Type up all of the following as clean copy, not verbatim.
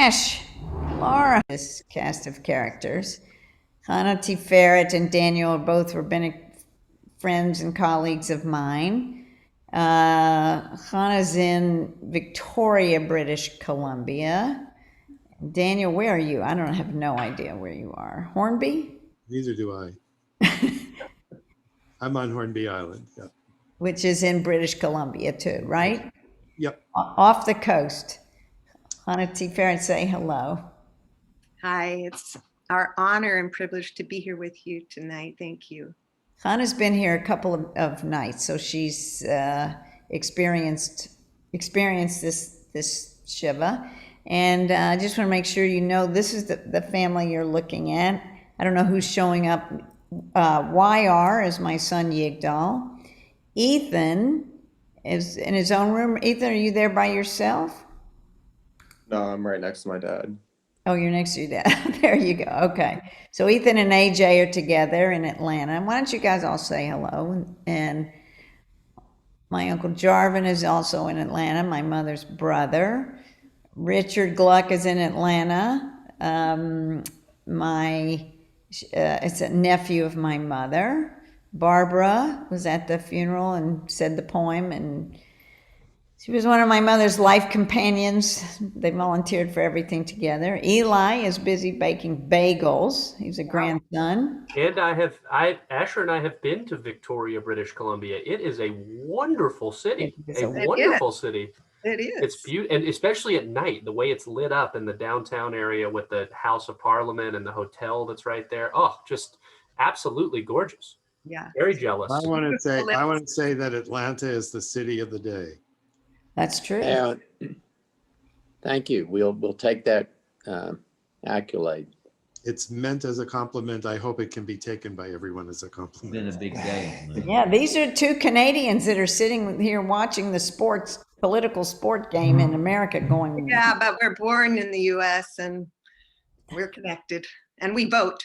Ash, Laura, this cast of characters. Hannah T. Ferret and Daniel are both rabbinic friends and colleagues of mine. Hannah's in Victoria, British Columbia. Daniel, where are you? I don't have no idea where you are. Hornby? Neither do I. I'm on Hornby Island. Yep. Which is in British Columbia too, right? Yep. Off the coast. Hannah T. Ferret, say hello. Hi, it's our honor and privilege to be here with you tonight. Thank you. Hannah's been here a couple of nights, so she's experienced this Shiva. And I just want to make sure you know this is the family you're looking at. I don't know who's showing up. YR is my son Yigdal. Ethan is in his own room. Ethan, are you there by yourself? No, I'm right next to my dad. Oh, you're next to your dad. There you go. Okay. So Ethan and AJ are together in Atlanta. Why don't you guys all say hello? And my Uncle Jarvin is also in Atlanta, my mother's brother. Richard Gluck is in Atlanta. It's a nephew of my mother. Barbara was at the funeral and said the poem, and she was one of my mother's life companions. They volunteered for everything together. Eli is busy baking bagels. He's a grandson. And Asher and I have been to Victoria, British Columbia. It is a wonderful city. Wonderful city. It is. It's beautiful, and especially at night, the way it's lit up in the downtown area with the House of Parliament and the hotel that's right there. Oh, just absolutely gorgeous. Yeah. Very jealous. I want to say that Atlanta is the city of the day. That's true. Thank you. We'll take that accolade. It's meant as a compliment. I hope it can be taken by everyone as a compliment. It's been a big day. Yeah, these are two Canadians that are sitting here watching the political sport game in America going. Yeah, but we're born in the US and we're connected and we vote.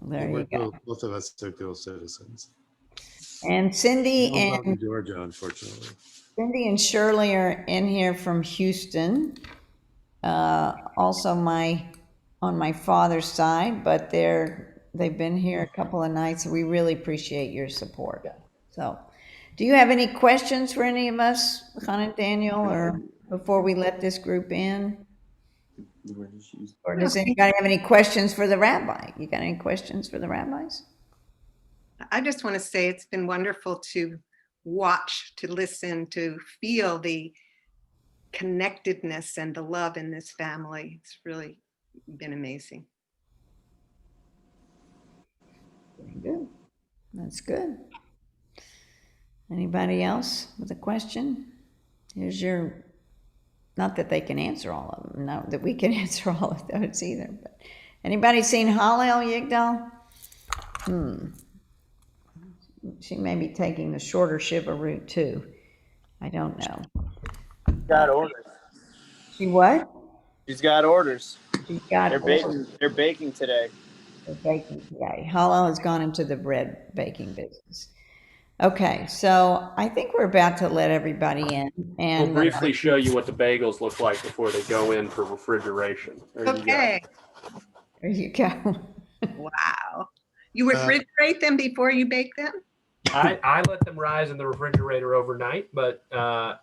There you go. Both of us are dual citizens. And Cindy and Georgia, unfortunately. Cindy and Shirley are in here from Houston. Also on my father's side, but they've been here a couple of nights. We really appreciate your support. So, do you have any questions for any of us, Han and Daniel, or before we let this group in? Or does anybody have any questions for the rabbi? You got any questions for the rabbis? I just want to say it's been wonderful to watch, to listen, to feel the connectedness and the love in this family. It's really been amazing. Very good. That's good. Anybody else with a question? Here's your, not that they can answer all of them, not that we can answer all of those either, but anybody seen Hallel Yigdal? She may be taking the shorter Shiva route too. I don't know. Got orders. She what? She's got orders. She's got orders. They're baking today. They're baking today. Hallel has gone into the bread baking business. Okay, so I think we're about to let everybody in. And we'll briefly show you what the bagels look like before they go in for refrigeration. Okay. There you go. Wow. You refrigerate them before you bake them? I let them rise in the refrigerator overnight, but there's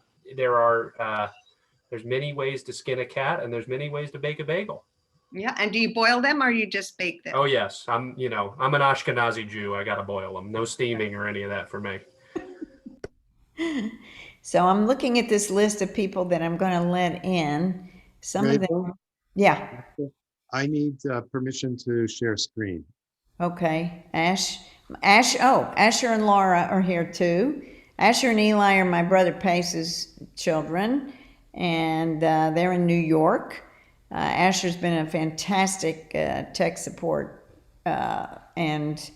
many ways to skin a cat and there's many ways to bake a bagel. Yeah, and do you boil them or you just bake them? Oh yes, I'm an Ashkenazi Jew. I gotta boil them. No steaming or any of that for me. So I'm looking at this list of people that I'm going to let in. Some of them, yeah. I need permission to share screen. Okay, Asher and Laura are here too. Asher and Eli are my brother Pace's children, and they're in New York. Asher's been a fantastic tech support and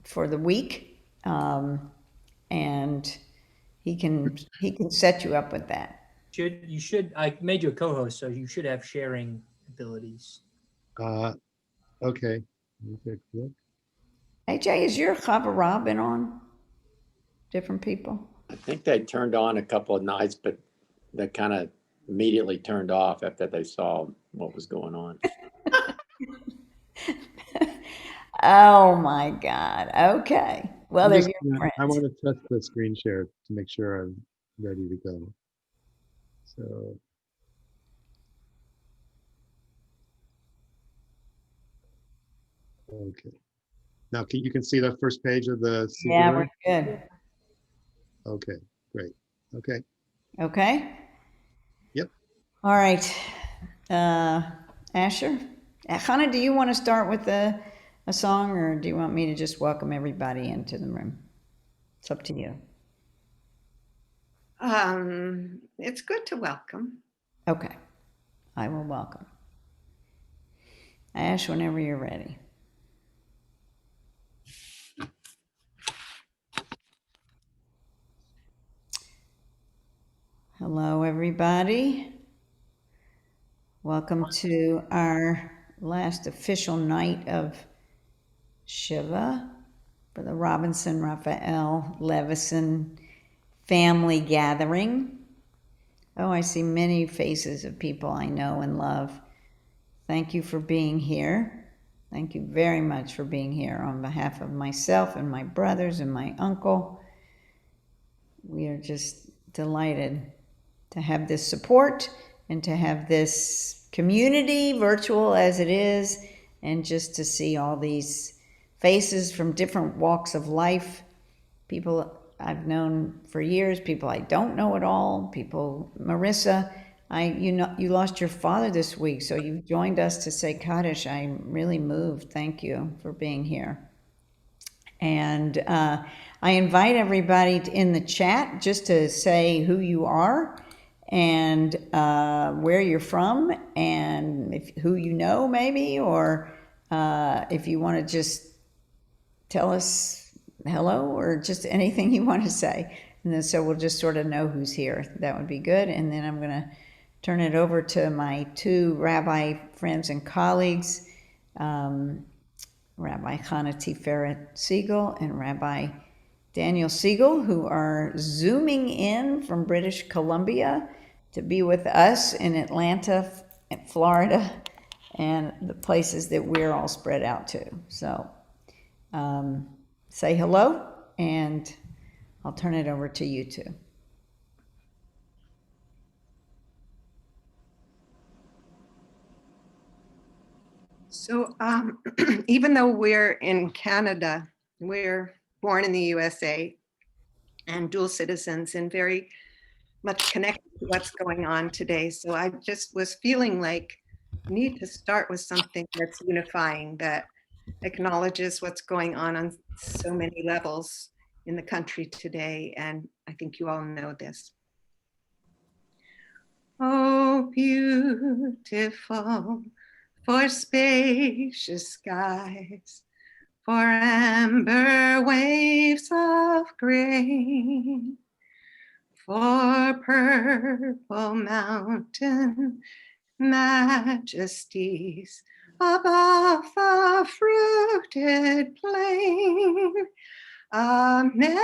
for the week, and he can set you up with that. I made you a co-host, so you should have sharing abilities. Okay. AJ, is your Chavara been on? Different people? I think they turned on a couple of nights, but they kind of immediately turned off after they saw what was going on. Oh my God. Okay. Well, I'm they're just your I friends. want to test the screen share to make sure I'm ready to go. So, okay. Now you can see the first page of the Yeah, singular? we're good. Okay, great. Okay, Okay. yep. All right. Uh, Asher? Hannah, do you want to start with a song, or do you want me to just welcome everybody into the room? It's up to you. It's good to welcome. Okay. I will welcome. Ash, whenever you're ready. Hello, everybody. Welcome to our last official night of Shiva for the Robinson-Raphael Levison family gathering. Oh, I see many faces of people I know and love. Thank you for being here. Thank you very much for being here on behalf of myself and my brothers and my uncle. We are just delighted to have this support and to have this community, virtual as it is, and just to see all these faces from different walks of life. People I've known for years, people I don't know at all, people, Marissa, you lost your father this week, so you've joined us to say Kaddish. I'm really moved. Thank you for being here. And I invite everybody in the chat just to say who you are and where you're from and who you know maybe, or if you want to just tell us hello or just anything you want to say. And then so we'll just sort of know who's here. That would be good. And then I'm going to turn it over to my two rabbi friends and colleagues, Rabbi Chana Tiferet Siegel and Rabbi Daniel Siegel, who are zooming in from British Columbia to be with us in Atlanta, Florida, and the places that we're all spread out to. So say hello, and I'll turn it over to you two. So even though we're in Canada, we're born in the USA and dual citizens and very much connected to what's going on today. So I just was feeling like I need to start with something that's unifying, that acknowledges what's going on so many levels in the country today. And I think you all know this. Oh, beautiful for spacious skies, for amber waves of grain, for purple mountain majesties above the fruited plain. America,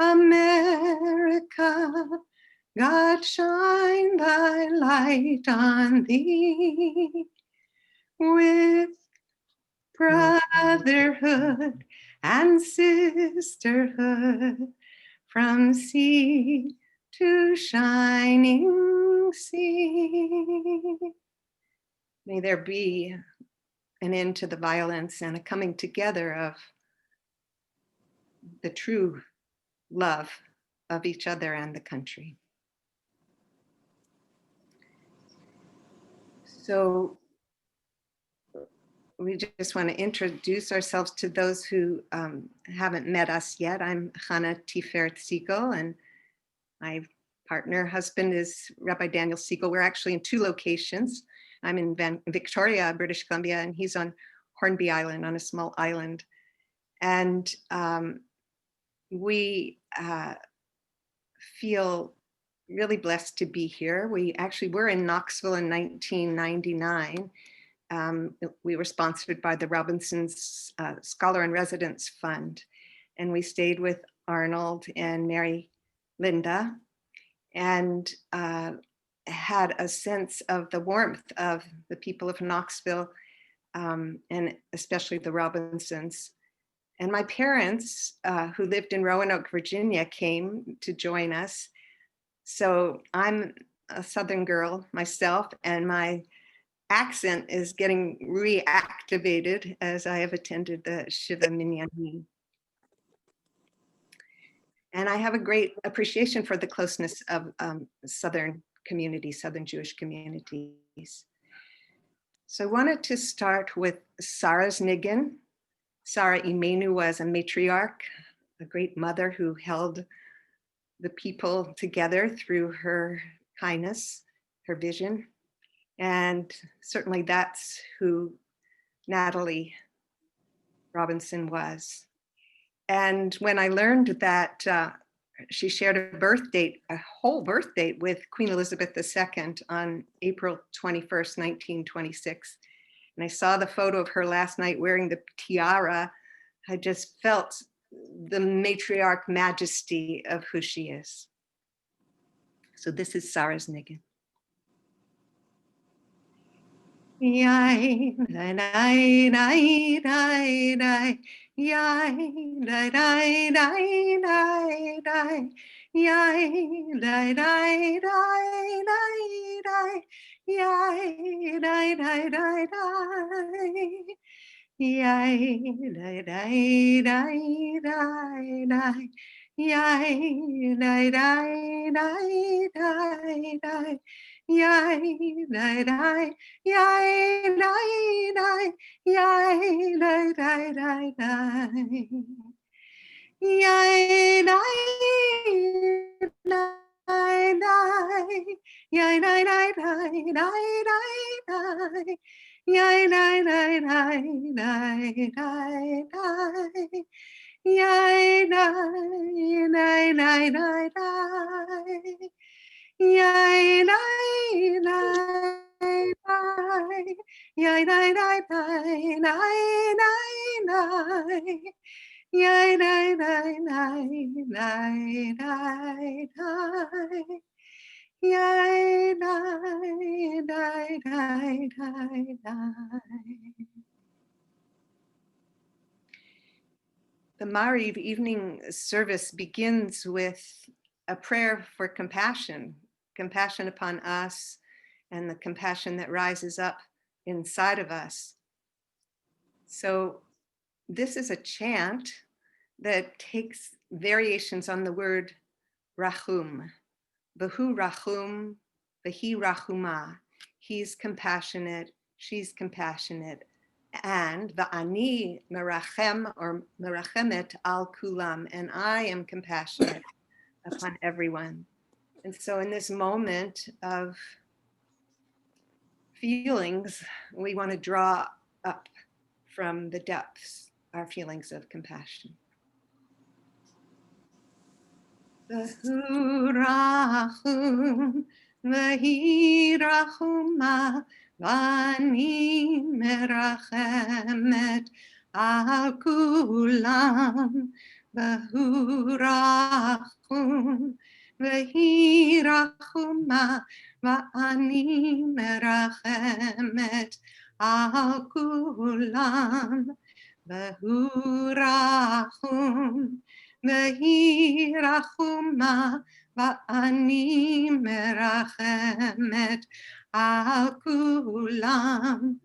America, God shine thy light on thee with brotherhood and sisterhood from sea to shining sea. May there be an end to the violence and a coming together of the true love of each other and the country. So we just want to introduce ourselves to those who haven't met us yet. I'm Chana Tiferet Siegel, and my partner, husband is Rabbi Daniel Siegel. We're actually in two locations. I'm in Victoria, British Columbia, and he's on Hornby Island, on a small island. And we feel really blessed to be here. We actually were in Knoxville in 1999. We were sponsored by the Robinson's Scholar in Residence Fund. And we stayed with Arnold and Mary Linda. and had a sense of the warmth of the people of Knoxville, and especially the Robinsons. And my parents, who lived in Roanoke, Virginia, came to join us. So I'm a Southern girl myself, and my accent is getting reactivated as I have attended the Shiva Minyanim. And I have a great appreciation for the closeness of Southern communities, Southern Jewish communities. So I wanted to start with Sarah's Niggin. Sarah Imenu was a matriarch, a great mother who held the people together through her kindness, her vision. And certainly that's who Natalie Robinson was. And when I learned that she shared a birth date, a whole birth date with Queen Elizabeth II on April 21st, 1926, and I saw the photo of her last night wearing the tiara, I just felt the matriarch majesty of who she is. So this is Sarah's Niggin. Yai, dai, dai, dai, dai, dai. Yai, dai, dai, dai, dai, dai. Yai, dai, dai, dai, dai, dai. Yai, dai, dai, dai, dai. Yai, dai, dai, dai, dai, dai. Yai, dai, dai, dai, dai, dai. Yai, dai, dai. Yai, dai, dai, yai, dai, dai, dai, dai. Yai, dai, dai, dai. Yai, dai, dai, dai, dai, dai, dai. Yai, dai, dai, dai, dai, dai, dai. Yai, dai, dai, dai, dai, dai. Yai, dai, dai, dai. Yai, dai, dai, dai, dai, dai, dai. Yai, dai, dai, dai, dai, dai, dai. Yai, dai, dai, dai, dai, dai. The Mariv evening service begins with a prayer for compassion, compassion upon us, and the compassion that rises up inside of us. So this is a chant that takes variations on the word rachum. Vahu rachum, vahi rachuma. He's compassionate, she's compassionate. And va'ani merachem or merachemet al kulam, and I am compassionate upon everyone. And so in this moment of feelings, we want to draw up from the depths our feelings of compassion. Vahu rachum, vahi rachuma, vani merachemet al kulam. Vahu rachum, vahi rachuma, vani merachemet al kulam. Vahu rachum, vahi rachuma, va'ani merachemet al kulam.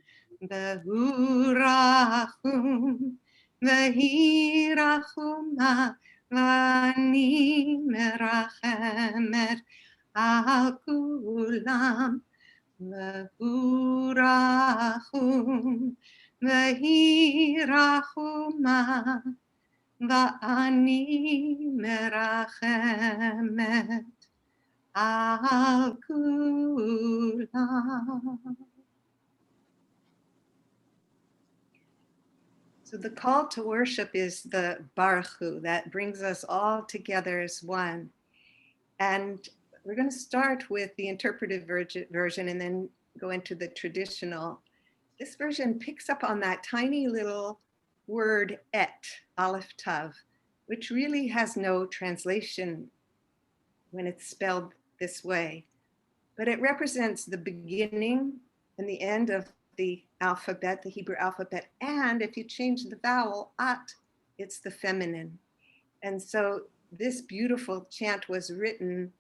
Vahu rachum, vahi rachuma, va'ani merachemet al kulam. Vahu rachum, vahi rachuma, va'ani merachemet al kulam. So the call to worship is the Baruch Hu that brings us all together as one. And we're going to start with the interpretive version and then go into the traditional. This version picks up on that tiny little word et, Aleph Tav, which really has no translation when it's spelled this way, but it represents the beginning and the end of the alphabet, the Hebrew alphabet. And if you change the vowel, at, it's the feminine. And so this beautiful chant was written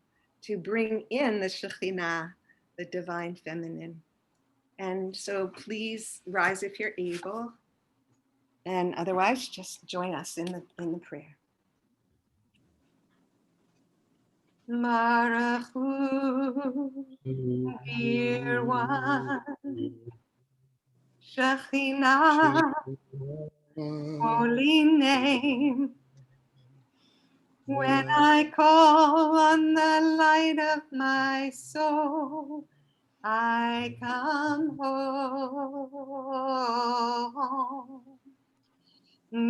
to bring in the Shekhinah, the divine feminine. And so please rise if you're able. And otherwise, just join us in the prayer. Marachu, dear one, Shekhinah, holy name. When I call on the light of my soul, I come home.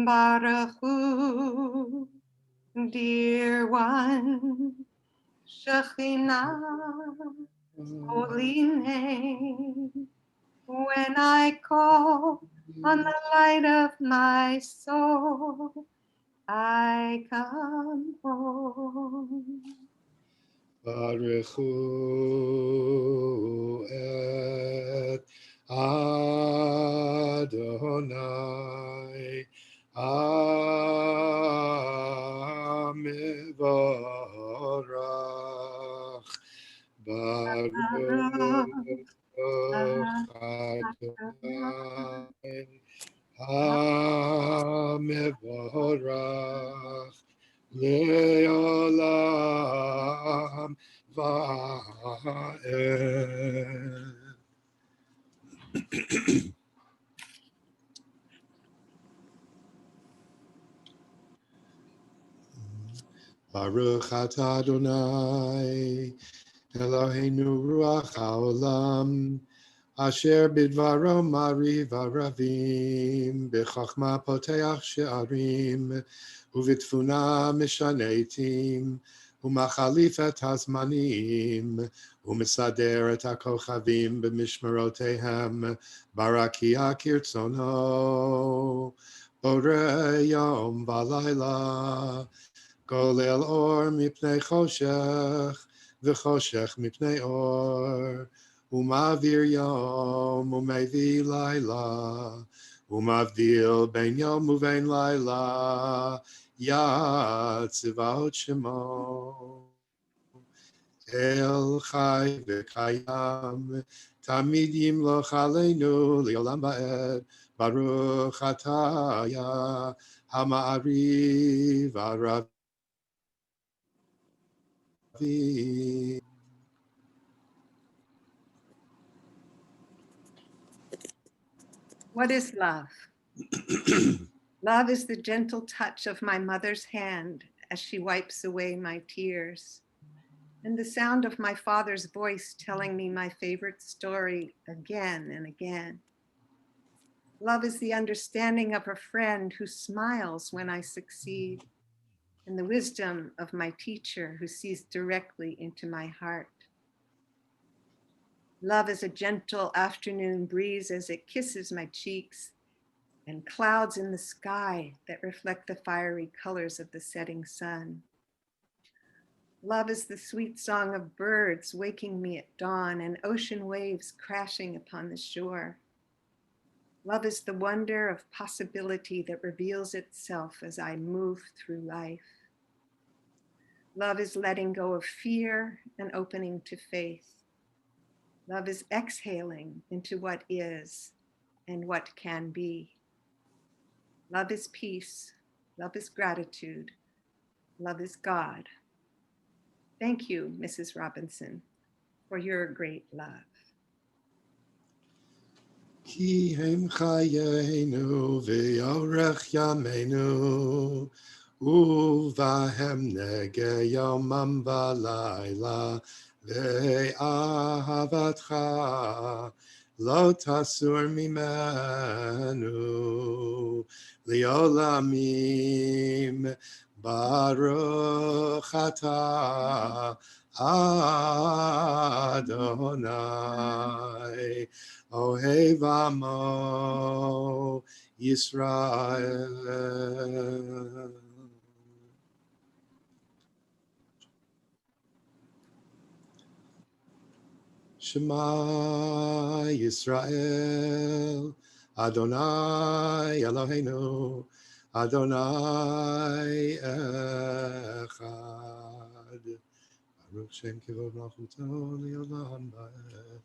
Baruch Hu, dear one, Shekhinah, holy name. When I call on the light of my soul, I come home. Baruch Hu et Adonai Amivorach Baruch Adonai Amivorach Leolam Va'ed. Baruch atah Adonai Eloheinu ruach haolam asher bidvaro mariv aravim bechachma poteach she'arim ובתבונה משנה עתים, ומחליף את הזמנים, ומסדר את הכוכבים במשמרותיהם, ברקיע כרצונו, בורא יום ולילה, גולל אור מפני חושך, וחושך מפני אור, ומעביר יום ומביא לילה, ומבדיל בין יום ובין לילה, יד צבאות שמו. אל חי וקיים, תמיד ימלוך עלינו לעולם ועד, ברוך אתה יה המעריב הרבים. What is love? Love is the gentle touch of my mother's hand as she wipes away my tears, and the sound of my father's voice telling me my favorite story again and again. Love is the understanding of a friend who smiles when I succeed, and the wisdom of my teacher who sees directly into my heart. Love is a gentle afternoon breeze as it kisses my cheeks, and clouds in the sky that reflect the fiery colors of the setting sun. Love is the sweet song of birds waking me at dawn and ocean waves crashing upon the shore. Love is the wonder of possibility that reveals itself as I move through life. Love is letting go of fear and opening to faith. Love is exhaling into what is and what can be. Love is peace. Love is gratitude. Love is God. Thank you, Mrs. Robinson, for your great love. כי הם חיינו ואורך ימינו, ובהם נגע יומם ולילה, ואהבתך לא תסור ממנו, לעולמים ברוך אתה אדוני. אוהב עמו ישראל. Shema Yisrael, Adonai Eloheinu, Adonai Echad. Baruch Shem Kivod Malchuto Le'olam Va'ed.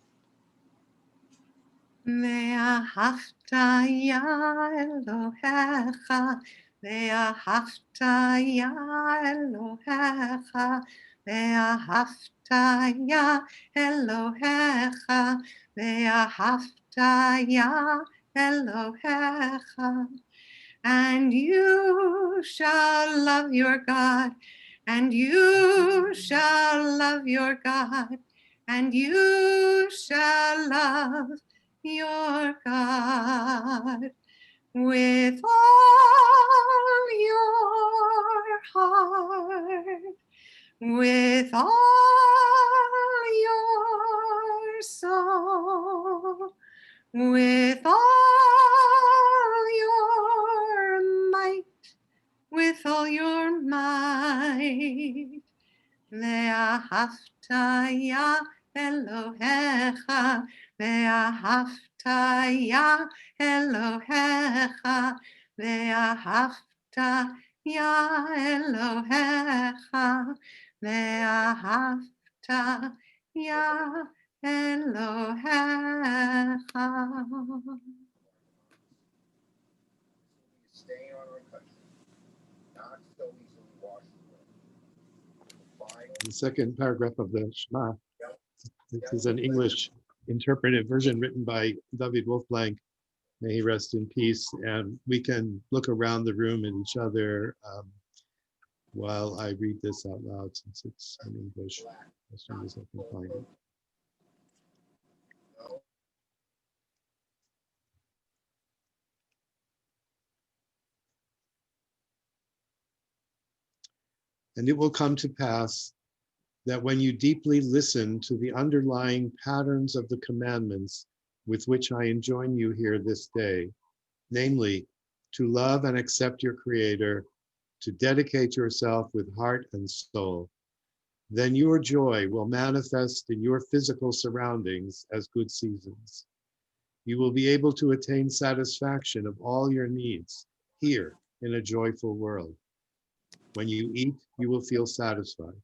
ואהבת יה אלוהיך, ואהבת יה אלוהיך, ואהבת יה אלוהיך, ואהבת יה אלוהיך. And you shall love your God, and you shall love your God, and you shall love your God with all your heart, with all your soul, with all your might, with all your might. ואהבת יה אלוהיך, ואהבת יה אלוהיך, ואהבת יה אלוהיך, ואהבת יה אלוהיך. Stay on our country, not so easily washed away. The second paragraph of the Shema. This is an English interpretive version written by David Wolfblank. May he rest in peace. And we can look around the room at each other while I read this out loud, since it's in English as soon as I can find it. And it will come to pass that when you deeply listen to the underlying patterns of the commandments with which I enjoin you here this day, namely, to love and accept your Creator, to dedicate yourself with heart and soul, then your joy will manifest in your physical surroundings as good seasons. You will be able to attain satisfaction of all your needs here in a joyful world. When you eat, you will feel satisfied.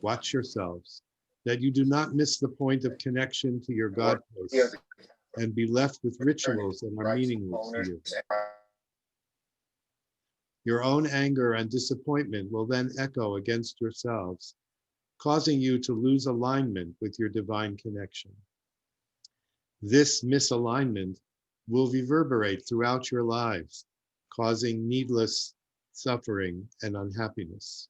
Watch yourselves, that you do not miss the point of connection to your God place and be left with rituals that are meaningless to you. Your own anger and disappointment will then echo against yourselves, causing you to lose alignment with your divine connection. This misalignment will reverberate throughout your lives, causing needless suffering and unhappiness.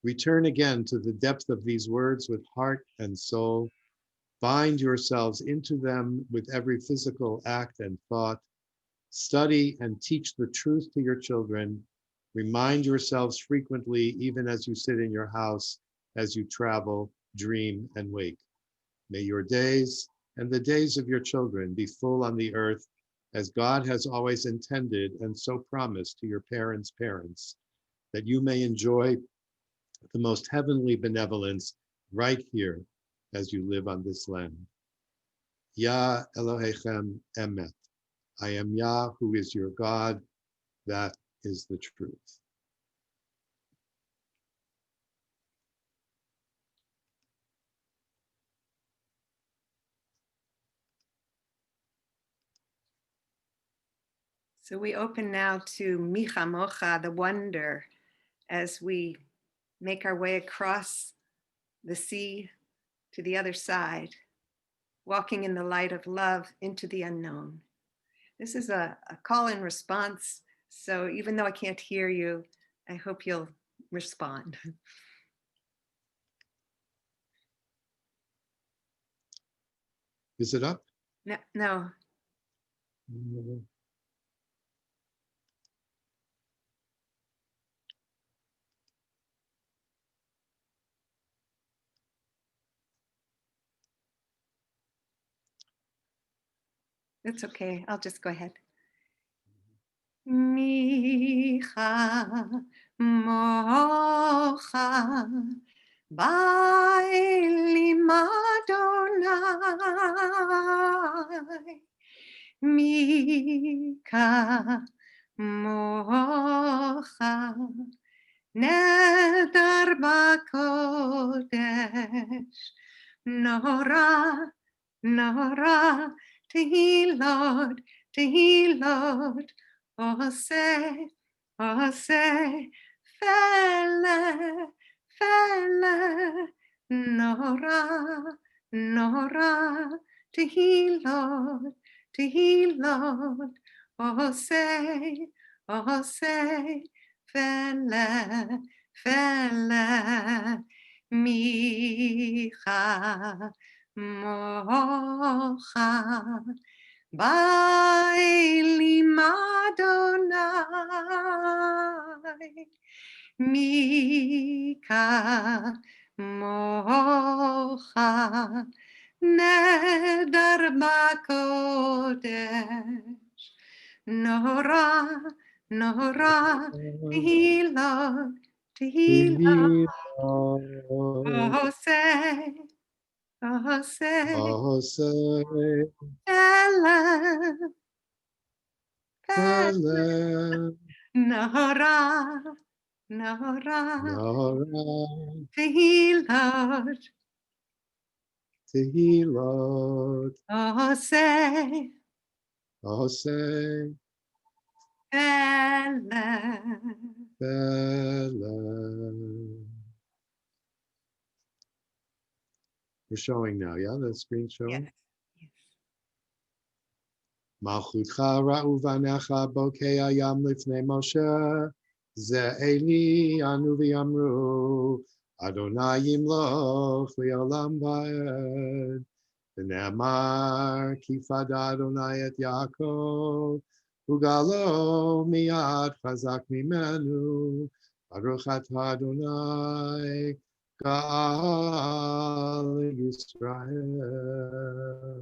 Return again to the depth of these words with heart and soul. Bind yourselves into them with every physical act and thought. Study and teach the truth to your children. Remind yourselves frequently, even as you sit in your house, as you travel, dream, and wake. May your days and the days of your children be full on the earth, as God has always intended and so promised to your parents' parents, that you may enjoy the most heavenly benevolence right here as you live on this land. Yah Elohechem Emet. I am Yah, who is your God. That is the truth. So we open now to Micha Mocha, the wonder, as we make our way across the sea to the other side, walking in the light of love into the unknown. This is a call and response. So even though I can't hear you, I hope you'll respond. Is it up? No. It's okay. I'll just go ahead. Micha mocha Bailim Adonai, Mika Mocha, Nedar Bakodesh, Nora, Nora, Tehilot, Tehilot, Ose, Ose, Fele, Fele, Nora, Nora, Tehilot, Tehilot, Ose, Ose, Fele, Fele, Micha, Mocha, Bailim Adonai, Mika, Mocha, Nedar Bakodesh, Nora, Nora, Tehillah, Tehillah, Ose, Ose, Ose, Ella, Ella, Ele, Nora, Nora, Nara, Tehillah, Tehilot, Ose, Ose, Ella. Bella. We're showing now, yeah? The screen showing? Yes. Malchutcha ra'u vanecha bokei hayam lifnei Moshe, ze Eli anu v'yamru, Adonai yimloch li'olam va'ed, v'ne'amar ki fada Adonai et Yaakov, ugalo miyad chazak mimenu, Baruch atah Adonai, Gal Yisrael.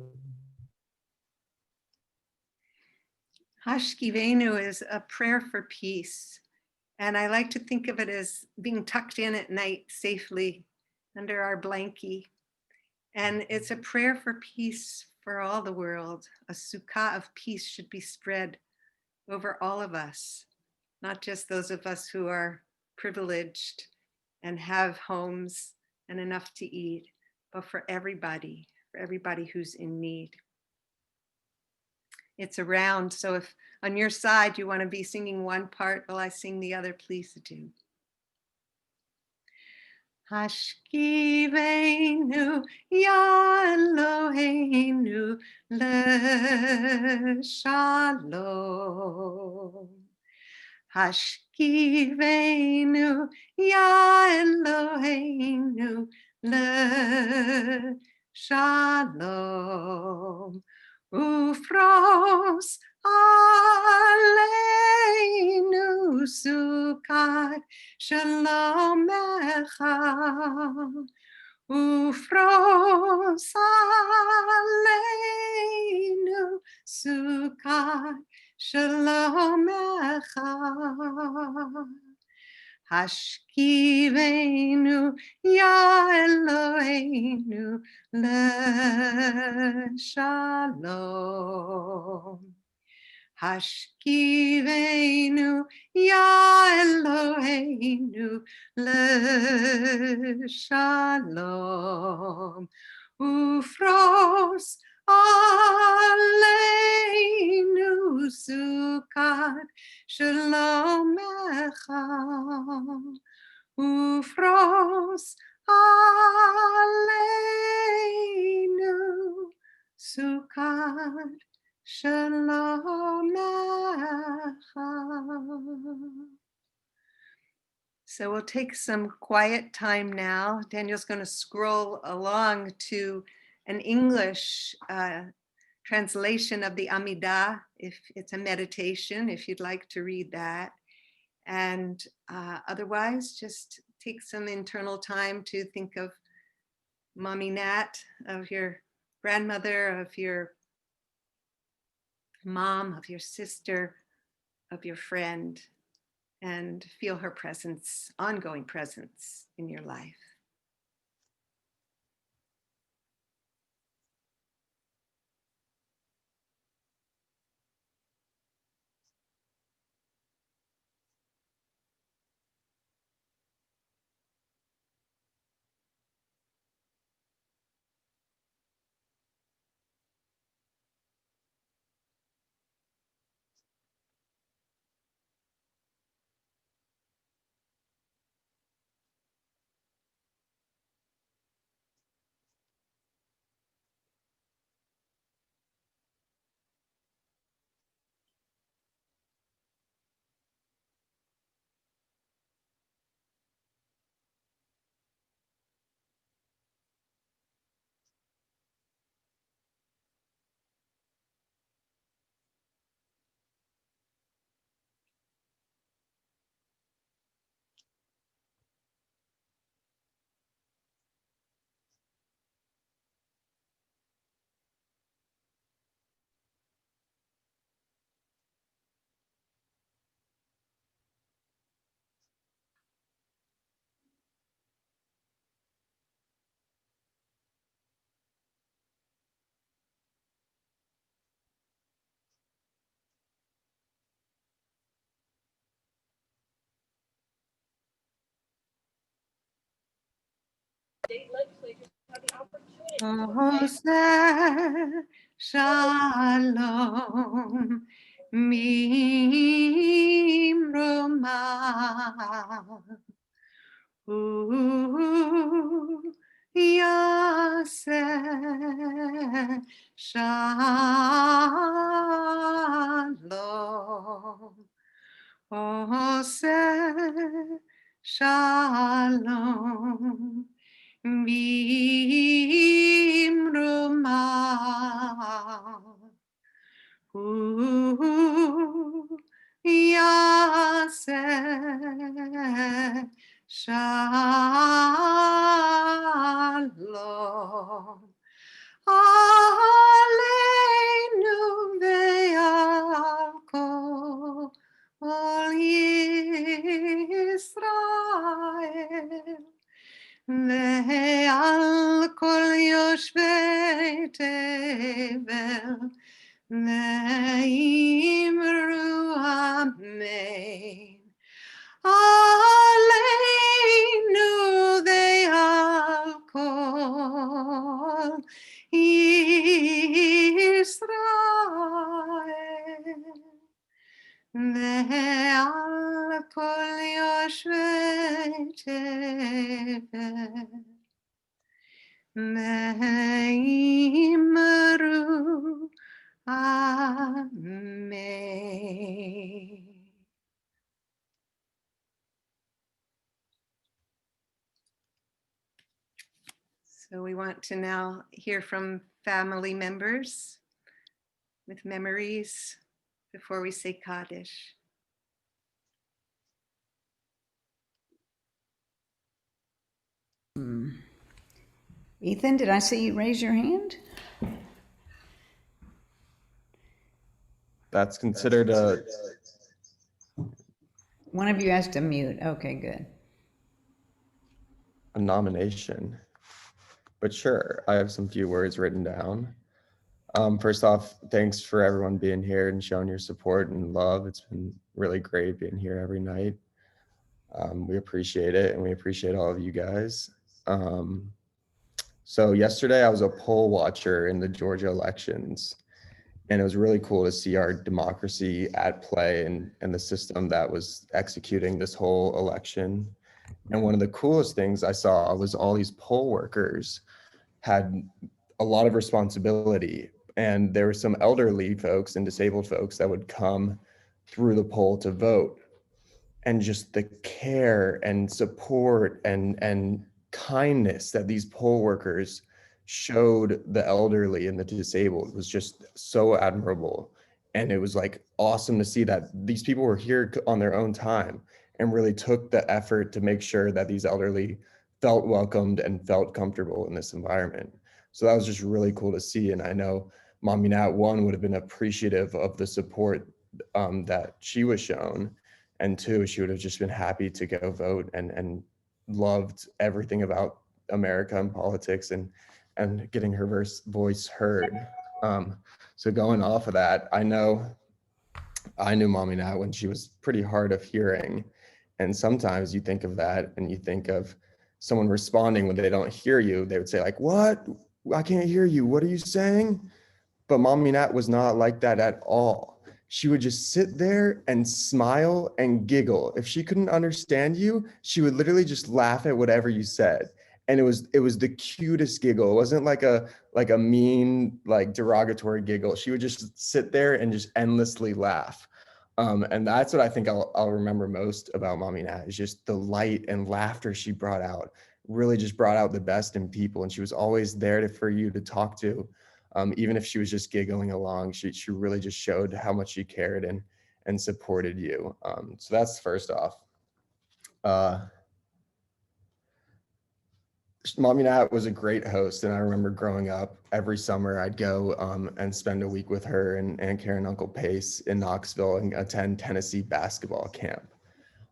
Hashkivenu is a prayer for peace. And I like to think of it as being tucked in at night safely under our blankie. And it's a prayer for peace for all the world. A sukkah of peace should be spread over all of us, not just those of us who are privileged and have homes and enough to eat, but for everybody who's in need. It's around, so if on your side you want to be singing one part while I sing the other, please do. Hashkivenu ya Eloheinu leshalom. Hashkivenu ya Eloheinu leshalom. Ufros aleinu sukat shalomecha. Ufros aleinu sukat shalomecha. Hashkivenu ya Eloheinu leshalom. Hashkivenu ya Eloheinu leshalom. Ufros aleinu sukat shalomecha. Ufros aleinu sukat shalomecha. So we'll take some quiet time now. Daniel's going to scroll along to an English translation of the Amidah, if it's a meditation, if you'd like to read that. And otherwise, just take some internal time to think of Mommy Nat, of your grandmother, of your mom, of your sister, of your friend, and feel her presence, ongoing presence in your life. Oser Shalom Mimroma Yaseh Shalom Oser Shalom Bimroma Yaseh Shalom Aleinu ve'al kol Yisrael ve'al kol yoshvei tevel ve'imru amen. Aleinu ve'al kol Yisrael ve'al kol yoshvei tevel ve'imru amen. So we want to now hear from family members with memories before we say Kaddish. Ethan, did I see you raise your hand? That's considered a One of you has to mute. Okay, good. nomination. But sure, I have some few words written down. First off, thanks for everyone being here and showing your support and love. It's been really great being here every night. We appreciate it, and we appreciate all of you guys. So yesterday I was a poll watcher in the Georgia elections, and it was really cool to see our democracy at play and the system that was executing this whole election. And one of the coolest things I saw was all these poll workers had a lot of responsibility. And there were some elderly folks and disabled folks that would come through the poll to vote. And just the care and support and kindness that these poll workers showed the elderly and the disabled was just so admirable. And it was like awesome to see that these people were here on their own time and really took the effort to make sure that these elderly felt welcomed and felt comfortable in this environment. So that was just really cool to see. And I know Mommy Nat, one, would have been appreciative of the support that she was shown. And two, she would have just been happy to go vote and loved everything about America and politics and getting her voice heard. So going off of that, I knew Mommy Nat when she was pretty hard of hearing. And sometimes you think of that and you think of someone responding when they don't hear you. They would say like, "What? I can't hear you. What are you saying?" But Mommy Nat was not like that at all. She would just sit there and smile and giggle. If she couldn't understand you, she would literally just laugh at whatever you said. And it was the cutest giggle. It wasn't like a mean, like derogatory giggle. She would just sit there and just endlessly laugh. And that's what I think I'll remember most about Mommy Nat is just the light and laughter she brought out, really just brought out the best in people. And she was always there for you to talk to. Even if she was just giggling along, she really just showed how much she cared and supported you. So that's first off. Mommy Nat was a great host, and I remember growing up, every summer I'd go and spend a week with her and Aunt Karen and Uncle Pace in Knoxville and attend Tennessee basketball camp.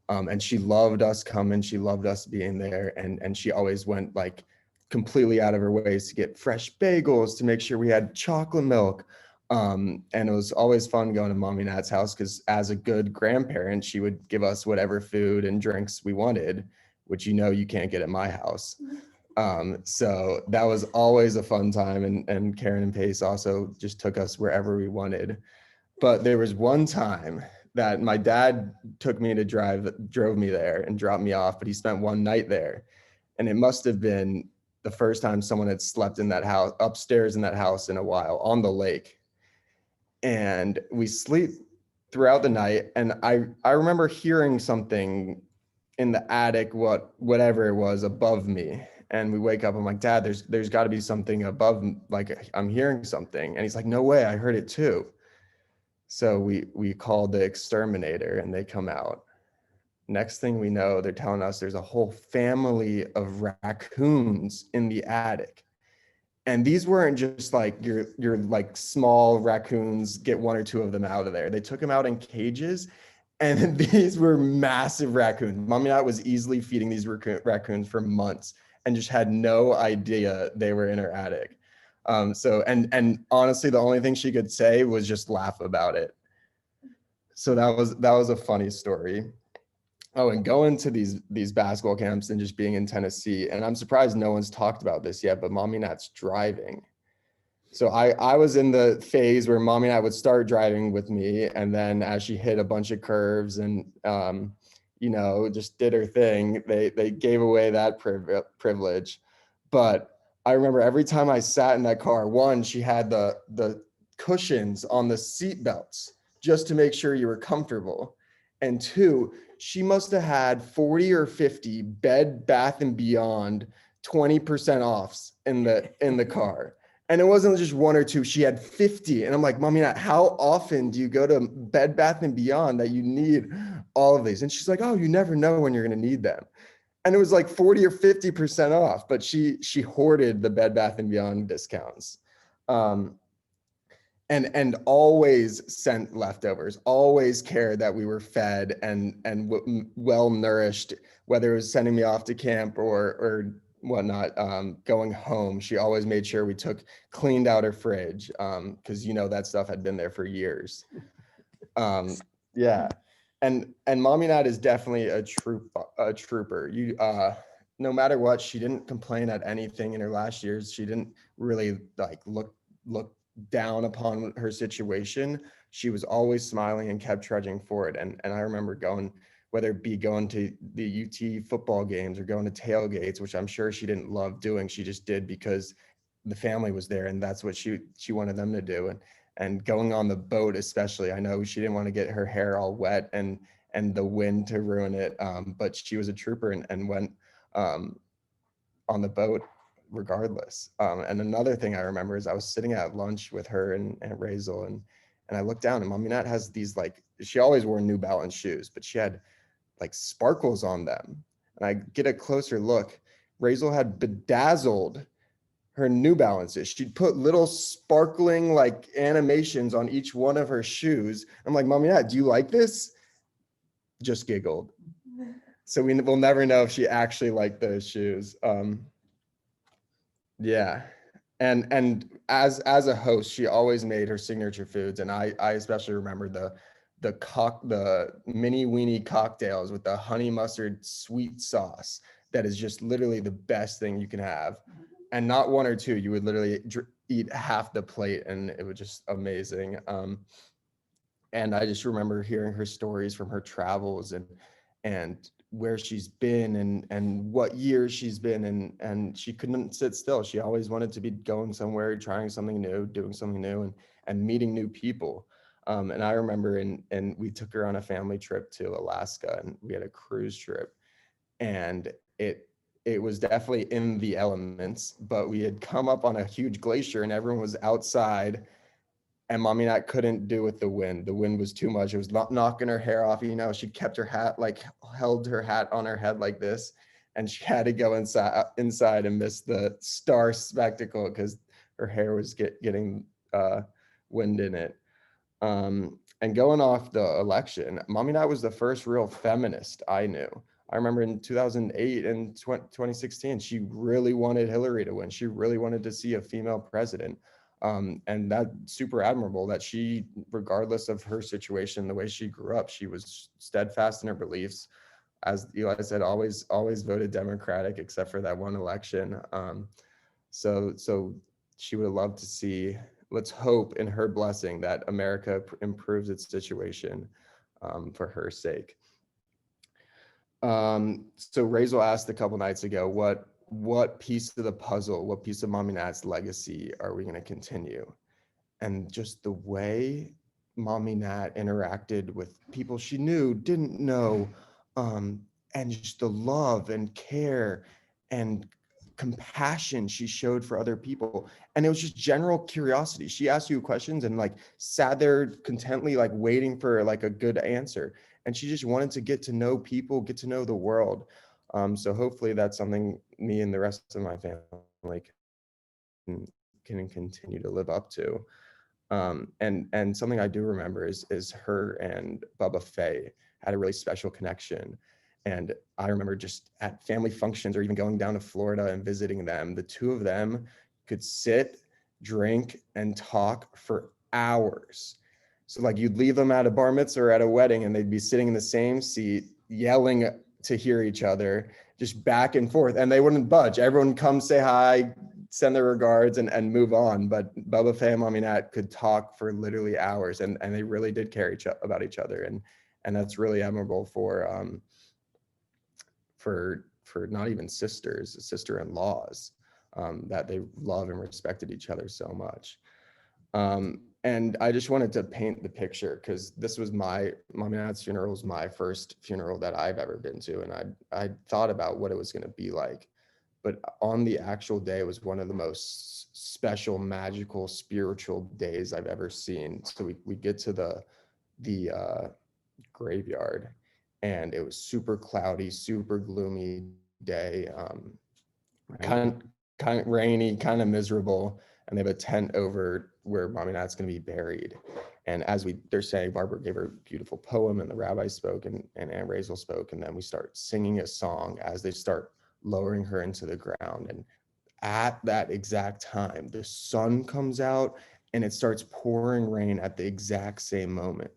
And she loved us coming, she loved us being there, and she always went like completely out of her ways to get fresh bagels, to make sure we had chocolate milk. And it was always fun going to Mommy Nat's house because as a good grandparent, she would give us whatever food and drinks we wanted, which you can't get at my house. So that was always a fun time. And Karen and Pace also just took us wherever we wanted. But there was one time that my dad took me to drove me there and dropped me off, but he spent one night there. And it must have been the first time someone had slept in that house, upstairs in that house in a while, on the lake. And we sleep throughout the night. And I remember hearing something in the attic, whatever it was, above me. And we wake up, I'm like, Dad, there's got to be something above, like I'm hearing something. And he's like, no way, I heard it too. So we called the exterminator and they come out. Next thing we know, they're telling us there's a whole family of raccoons in the attic. And these weren't just like your like small raccoons, get one or two of them out of there. They took them out in cages, and these were massive raccoons. Mommy and I was easily feeding these raccoons for months and just had no idea they were in her attic. So honestly, the only thing she could say was just laugh about it. So that was a funny story. Oh, and going to these basketball camps and just being in Tennessee, and I'm surprised no one's talked about this yet, but Mommy Nat's driving. So I was in the phase where Mommy Nat would start driving with me, and then as she hit a bunch of curves and just did her thing, they gave away that privilege. But I remember every time I sat in that car, one, she had the cushions on the seat belts just to make sure you were comfortable. And two, she must have had 40 or 50 Bed Bath & Beyond 20% offs in the car. And it wasn't just one or two, she had 50. And I'm like, Mommy, how often do you go to Bed Bath & Beyond that you need all of these? And she's like, oh, you never know when you're going to need them. And it was like 40 or 50% off, but she hoarded the Bed Bath & Beyond discounts. And always sent leftovers, always cared that we were fed and well nourished, whether it was sending me off to camp or whatnot, going home. She always made sure we cleaned out her fridge, because that stuff had been there for years. Yeah. And Mommy Nat is definitely a trooper. No matter what, she didn't complain at anything in her last years. She didn't really like look down upon her situation. She was always smiling and kept trudging forward. And I remember whether it be going to the UT football games or going to tailgates, which I'm sure she didn't love doing. She just did because the family was there and that's what she wanted them to do. And going on the boat, especially, I know she didn't want to get her hair all wet and the wind to ruin it. But she was a trooper and went on the boat regardless. And another thing I remember is I was sitting at lunch with her and Razel, and I looked down and Mommy Nat has these, like, she always wore New Balance shoes, but she had like sparkles on them. And I get a closer look. Razel had bedazzled her New Balances. She'd put little sparkling like animations on each one of her shoes. I'm like, Mommy Nat, do you like this? Just giggled. So we'll never know if she actually liked those shoes. Yeah. And as a host, she always made her signature foods. And I especially remember the mini weenie cocktails with the honey mustard sweet sauce. That is just literally the best thing you can have. And not one or two, you would literally eat half the plate and it was just amazing. And I just remember hearing her stories from her travels and where she's been and what years she's been and she couldn't sit still. She always wanted to be going somewhere, trying something new, doing something new and meeting new people. And I remember and we took her on a family trip to Alaska and we had a cruise trip, and it was definitely in the elements, but we had come up on a huge glacier and everyone was outside. And Mommy Nat couldn't do with the wind. The wind was too much. It was knocking her hair off. She kept her hat, like held her hat on her head like this. And she had to go inside and miss the star spectacle because her hair was getting wind in it. And going off the election, Mommy Nat was the first real feminist I knew. I remember in 2008 and 2016, she really wanted Hillary to win. She really wanted to see a female president. And that's super admirable that she, regardless of her situation, the way she grew up, she was steadfast in her beliefs. as Eli said, always voted Democratic except for that one election. So she would have loved to see, let's hope in her blessing that America improves its situation for her sake. So Razel asked a couple nights ago, what piece of the puzzle, what piece of Mommy Nat's legacy are we going to continue? And just the way Mommy Nat interacted with people she knew, didn't know, and just the love and care and compassion she showed for other people. And it was just general curiosity. She asked you questions and like sat there contently, like waiting for like a good answer. And she just wanted to get to know people, get to know the world. So hopefully that's something me and the rest of my family can continue to live up to. And something I do remember is her and Bubba Faye had a really special connection. And I remember just at family functions or even going down to Florida and visiting them, the two of them could sit, drink, and talk for hours. So like you'd leave them at a bar mitzvah or at a wedding and they'd be sitting in the same seat, yelling to hear each other, just back and forth, and they wouldn't budge. Everyone come say hi, send their regards and move on. But Bubba Faye and Mommy Nat could talk for literally hours, and they really did care about each other. And that's really admirable for not even sisters, sister-in-laws, that they love and respected each other so much. And I just wanted to paint the picture because this was Mommy Nat's funeral was my first funeral that I've ever been to. And I thought about what it was going to be like. But on the actual day, it was one of the most special, magical, spiritual days I've ever seen. So we get to the graveyard, and it was super cloudy, super gloomy day, kind of rainy, kind of miserable. And they have a tent over where Mommy Nat's going to be buried. And as they're saying, Barbara gave her a beautiful poem, and the rabbi spoke, and Aunt Razel spoke, and then we start singing a song as they start lowering her into the ground. And at that exact time, the sun comes out and it starts pouring rain at the exact same moment.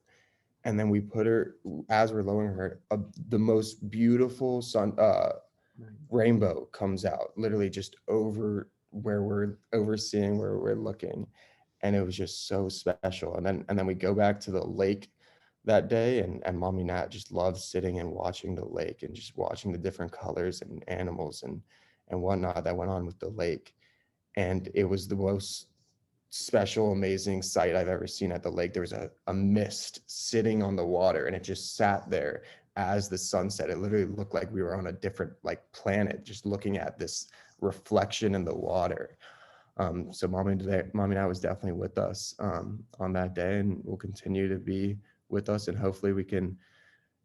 And then we put her, as we're lowering her, the most beautiful rainbow comes out, literally just over where we're overseeing, where we're looking. And it was just so special. And then we go back to the lake that day, and Mommy Nat just loved sitting and watching the lake and just watching the different colors and animals and whatnot that went on with the lake. And it was the most special, amazing sight I've ever seen at the lake. There was a mist sitting on the water, and it just sat there as the sun set. It literally looked like we were on a different like planet, just looking at this reflection in the water. So Mommy Nat was definitely with us on that day, and will continue to be with us. And hopefully we can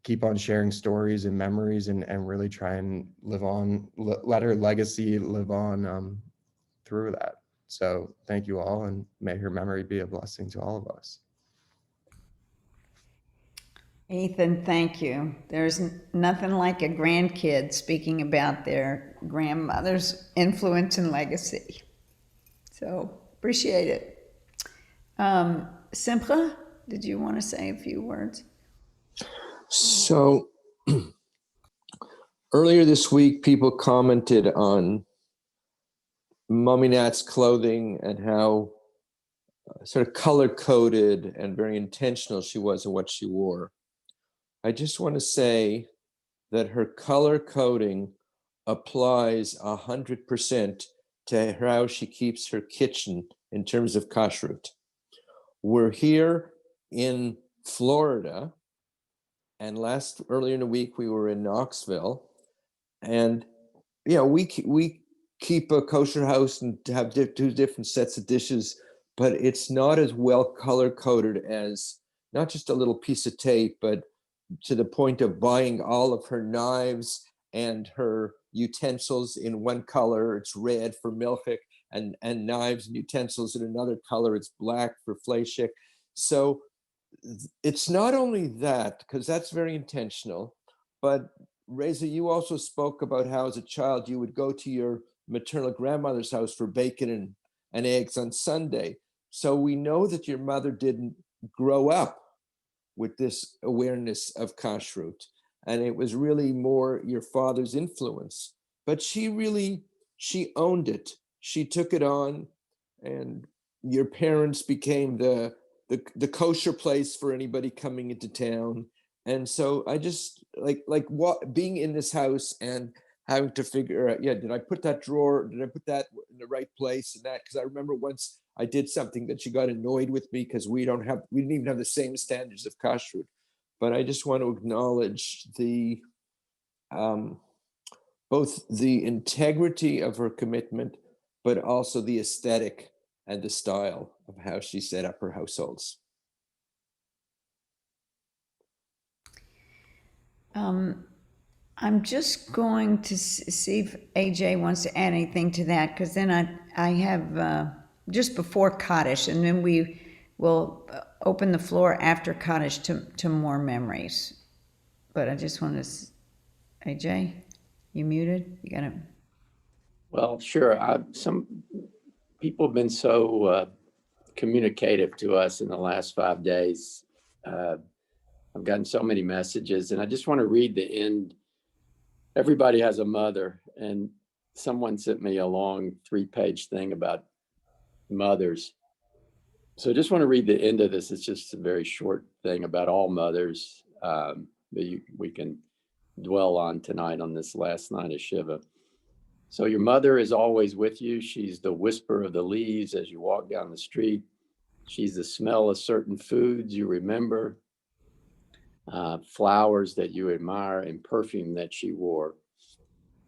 keep on sharing stories and memories and really try and live on, let her legacy live on through that. So thank you all, and may her memory be a blessing to all of us. Ethan, thank you. There's nothing like a grandkid speaking about their grandmother's influence and legacy. So appreciate it. Simcha, did you want to say a few words? So earlier this week, people commented on Mommy Nat's clothing and how sort of color-coded and very intentional she was in what she wore. I just want to say that her color coding applies 100% to how she keeps her kitchen in terms of kashrut. We're here in Florida, and earlier in the week we were in Knoxville, and we keep a kosher house and have two different sets of dishes, but it's not as well color coded as not just a little piece of tape, but to the point of buying all of her knives and her utensils in one color. It's red for milchik, and knives and utensils in another color. It's black for fleishik. So it's not only that, because that's very intentional, but Reza, you also spoke about how as a child you would go to your maternal grandmother's house for bacon and eggs on Sunday. So we know that your mother didn't grow up with this awareness of kashrut. and it was really more your father's influence. But she owned it. She took it on, and your parents became the kosher place for anybody coming into town. And so I just being in this house and having to figure out, did I put that drawer, did I put that in the right place, and that, because I remember once I did something that she got annoyed with me because we didn't even have the same standards of kashrut. But I just want to acknowledge the both the integrity of her commitment, but also the aesthetic and the style of how she set up her households. I'm just going to see if AJ wants to add anything to that, because then I have just before Kaddish, and then we will open the floor after Kaddish to more memories. But I just want to, AJ, you muted? You got to. Well, sure. Some people have been so communicative to us in the last 5 days. I've gotten so many messages, and I just want to read the end. Everybody has a mother, and someone sent me a long 3-page thing about mothers. So I just want to read the end of this. It's just a very short thing about all mothers that we can dwell on tonight on this last night of Shiva. So your mother is always with you. She's the whisper of the leaves as you walk down the street. She's the smell of certain foods you remember, flowers that you admire, and perfume that she wore.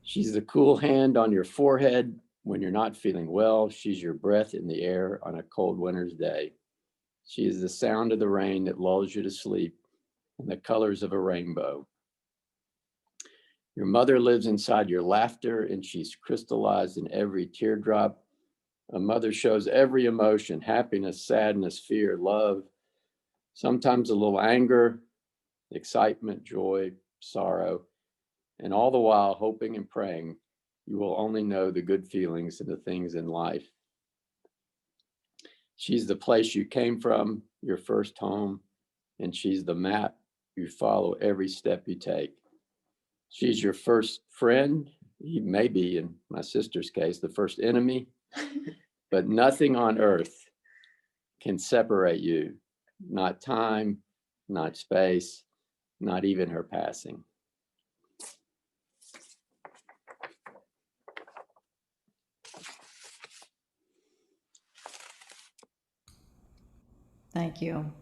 She's the cool hand on your forehead when you're not feeling well. She's your breath in the air on a cold winter's day. She is the sound of the rain that lulls you to sleep and the colors of a rainbow. Your mother lives inside your laughter, and she's crystallized in every teardrop. A mother shows every emotion: happiness, sadness, fear, love, sometimes a little anger, excitement, joy, sorrow, and all the while hoping and praying you will only know the good feelings and the things in life. She's the place you came from, your first home, and she's the map you follow every step you take. She's your first friend, maybe in my sister's case, the first enemy, but nothing on earth can separate you, not time, not space, not even her passing. Thank you.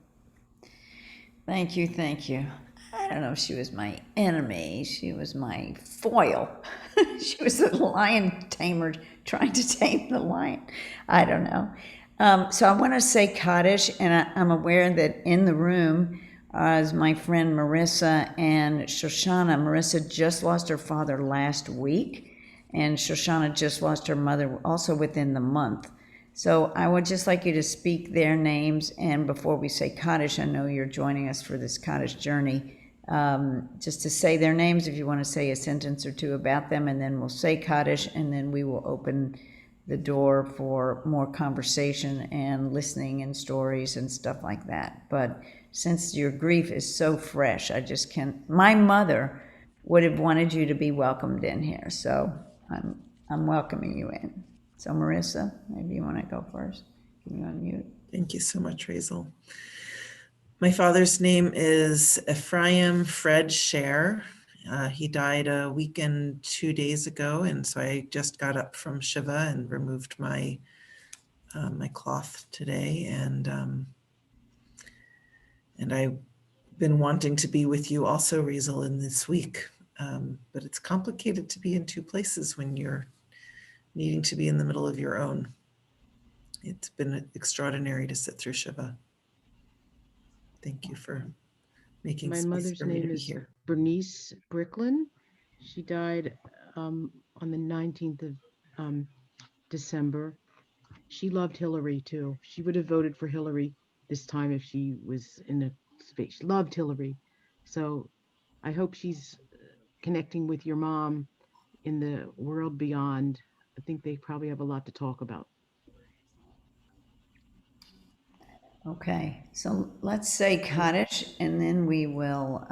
Thank you, thank you. I don't know if she was my enemy. She was my foil. She was the lion tamer trying to tame the lion. I don't know. So I want to say Kaddish, and I'm aware that in the room is my friend Marissa and Shoshana. Marissa just lost her father last week, and Shoshana just lost her mother also within the month. So I would just like you to speak their names, and before we say Kaddish, I know you're joining us for this Kaddish journey, just to say their names if you want to say a sentence or two about them, and then we'll say Kaddish, and then we will open the door for more conversation and listening and stories and stuff like that. But since your grief is so fresh, I just can't. My mother would have wanted you to be welcomed in here, so I'm welcoming you in. So Marissa, maybe you want to go first. Can you unmute? Thank you so much, Razel. My father's name is Ephraim Fred Scher. He died a week and 2 days ago, and so I just got up from Shiva and removed my my cloth today, and I've been wanting to be with you also, Razel, in this week, but it's complicated to be in two places when you're needing to be in the middle of your own. It's been extraordinary to sit through Shiva. Thank you for making My space mother's for me to name be is here. Bernice Bricklin. She died on the 19th of December. She loved Hillary too. She would have voted for Hillary this time if she was in a space. She loved Hillary. So I hope she's connecting with your mom in the world beyond. I think they probably have a lot to talk about. Okay, so let's say Kaddish, and then we will,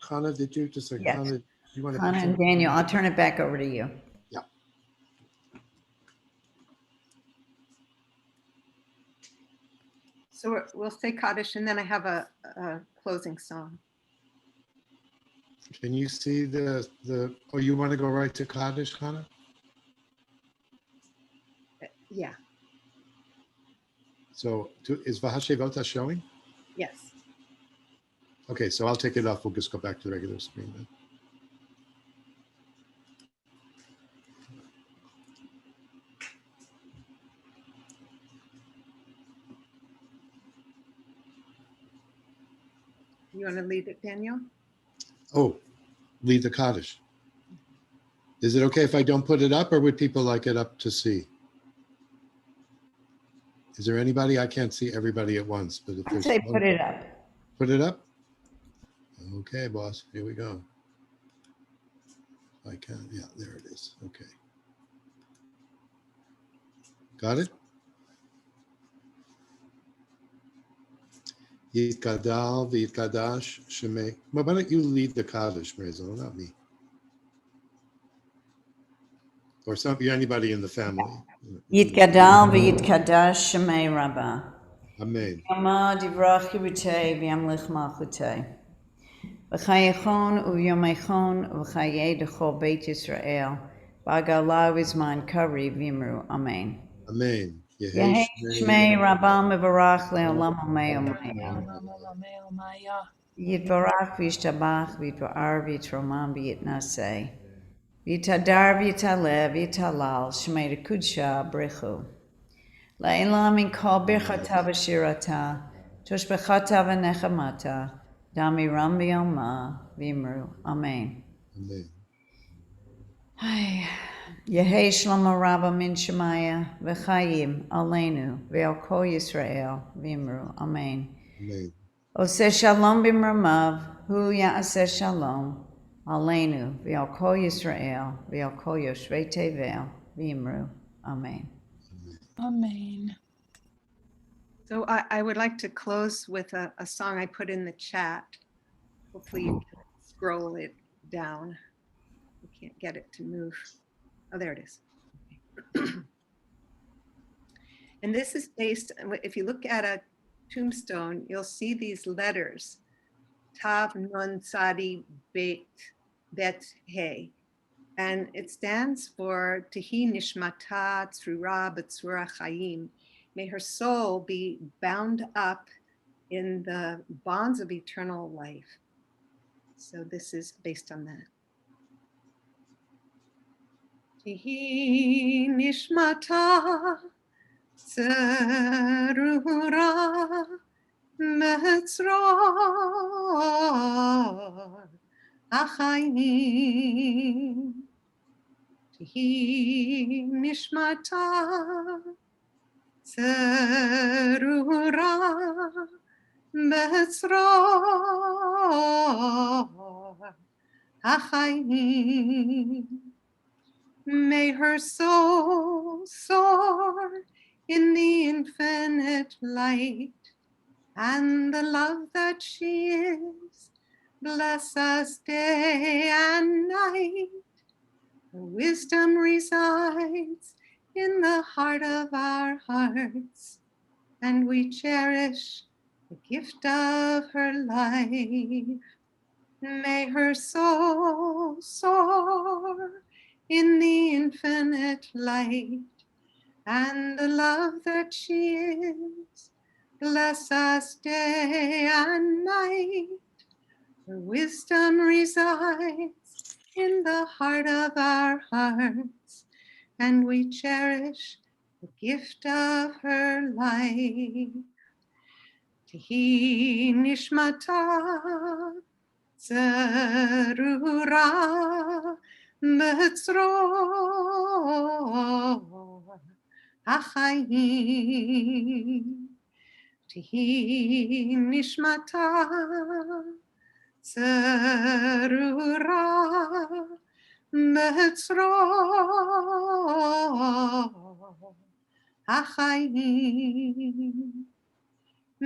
Hannah, did you just say, yes. Hannah, you want to? Hannah and Daniel, I'll turn it back over to you. Yeah. So we'll say Kaddish, and then I have a closing song. Can you see oh, you want to go right to Kaddish, Hannah? Yeah. So is Vahashevota showing? Yes. Okay, so I'll take it off. We'll just go back to the regular screen then. You want to lead it, Daniel? Oh, lead the Kaddish. Is it okay if I don't put it up, or would people like it up to see? Is there anybody? I can't see everybody at once, but if I'd there's say one, put it up. put it up. Okay, boss. Here we go. I can. Yeah, there it is. Okay. Got it? Yitkadal v'yitkadash shemei. Well, why don't you lead the Kaddish, Marisol, not me? Or anybody in the family. Yitgadal v'yitkadash shemei Rabbah. Amen. Yama divrach yibutei v'yamlich malchutei. V'chayechon u'yomechon v'chayei d'chol Beit Yisrael. V'agala v'zman kari v'imru. Amen. Amen. Yehei shmei Rabbah mevarach le'olam amei Yitvarach v'yishtabach v'yitvar v'yitromam v'yitnaseh. V'yitadar v'yitalev v'yitalal shmei d'kudsha brechu. La'elam min kol birchata v'shirata, toshbechata v'nechamata, damiram v'yoma v'imru. Amen. Amen. Ay, Yehei shlomo rabba min shemaya v'chayim aleinu v'al kol Yisrael v'imru. Amen. Amen. Oseh shalom b'mramav, hu ya'aseh shalom aleinu v'al kol Yisrael v'al kol yoshvei tevel v'imru. Amen. Amen. So I would like to close with a song I put in the chat. Hopefully you can scroll it down. We can't get it to move. Oh, there it is. And this is based, if you look at a tombstone, you'll see these letters, Tav Nun Sadi Bet He. And it stands for Tehi Nishmata Tzrura B'Tzura Chaim. May her soul be bound up in the bonds of eternal life. So this is based on that. Tehi Nishmata Tzrura B'Tzura Chaim. Tehi Nishmata Tzrura B'Tzra Hachayim. May her soul soar in the infinite light, and the love that she is bless us day and night. Her wisdom resides in the heart of our hearts, and we cherish the gift of her life. May her soul soar in the infinite light, and the love that she is bless us day and night. Her wisdom resides in the heart of our hearts, and we cherish the gift of her life. Tehi Nishmata Tzrura B'Tzra Hachayim. Tehi Nishmata Tzrura B'Tzra Hachayim.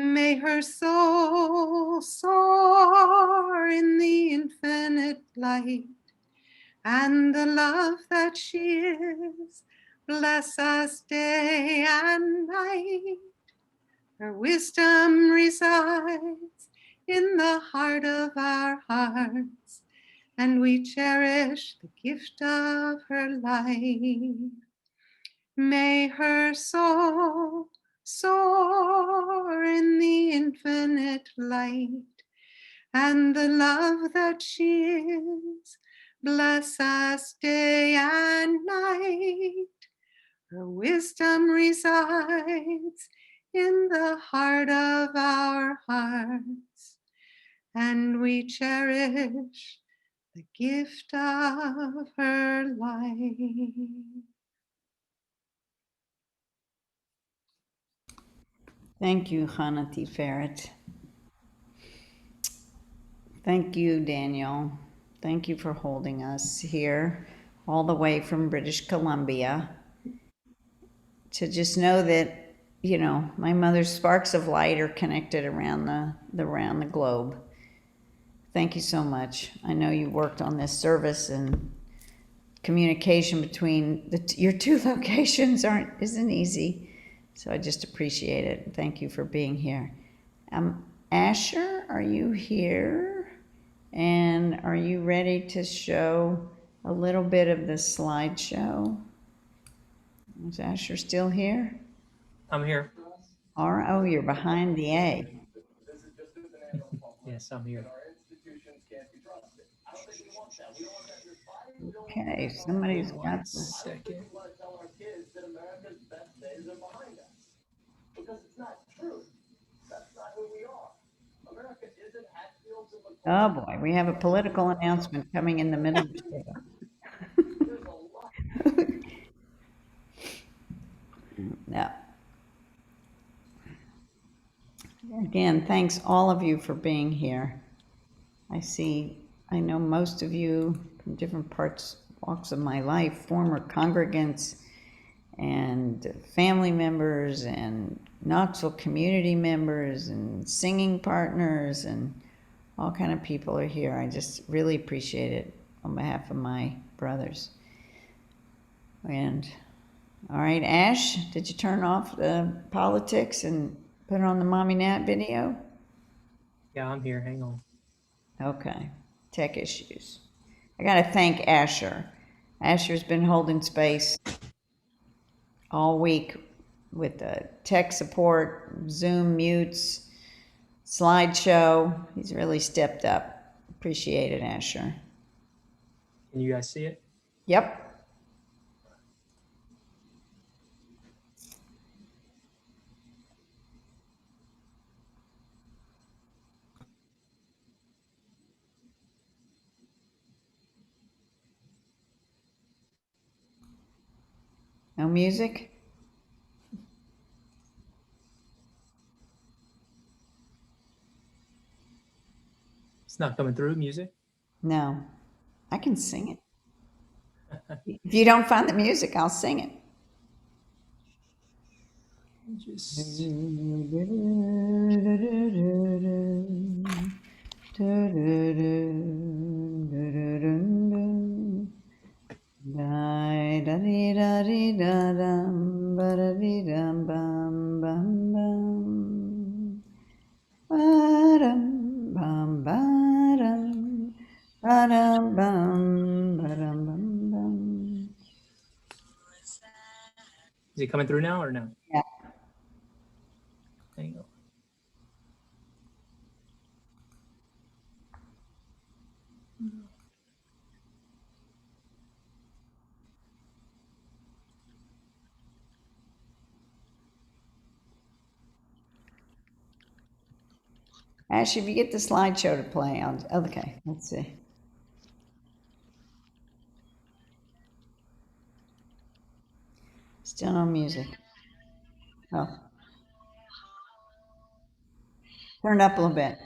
May her soul soar in the infinite light, and the love that she is bless us day and night. Her wisdom resides in the heart of our hearts, and we cherish the gift of her life. May her soul soar in the infinite light, and the love that she is bless us day and night. Her wisdom resides in the heart of our hearts, and we cherish the gift of her life. Thank you, Hana Tiferet. Thank you, Daniel. Thank you for holding us here all the way from British Columbia. To just know that, you know, my mother's sparks of light are connected around the globe. Thank you so much. I know you worked on this service, and communication between your two locations isn't easy. So I just appreciate it. Thank you for being here. Asher, are you here? And are you ready to show a little bit of the slideshow? Is Asher still here? I'm here. All right. Oh, you're behind the A. Yes, I'm here. Okay, somebody's got One this. second. Oh boy, we have a political announcement coming in the middle of the show. No. Again, thanks all of you for being here. I know most of you from different walks of my life, former congregants and family members and Knoxville community members and singing partners and all kind of people are here. I just really appreciate it on behalf of my brothers. And all right, Ash, did you turn off the politics and put it on the Mommy Nat video? Yeah, I'm here. Hang on. Okay, tech issues. I got to thank Asher. Asher's been holding space all week with the tech support, Zoom mutes, slideshow. He's really stepped up. Appreciate it, Asher. Can you guys see it? Yep. No music? It's not coming through music. No. I can sing it. If you don't find the music, I'll sing it. Just is it coming through now or no? Yeah. Hang on. Ash, if you get the slideshow to play, okay, let's see. Still no music. Oh. Turn it up a little bit.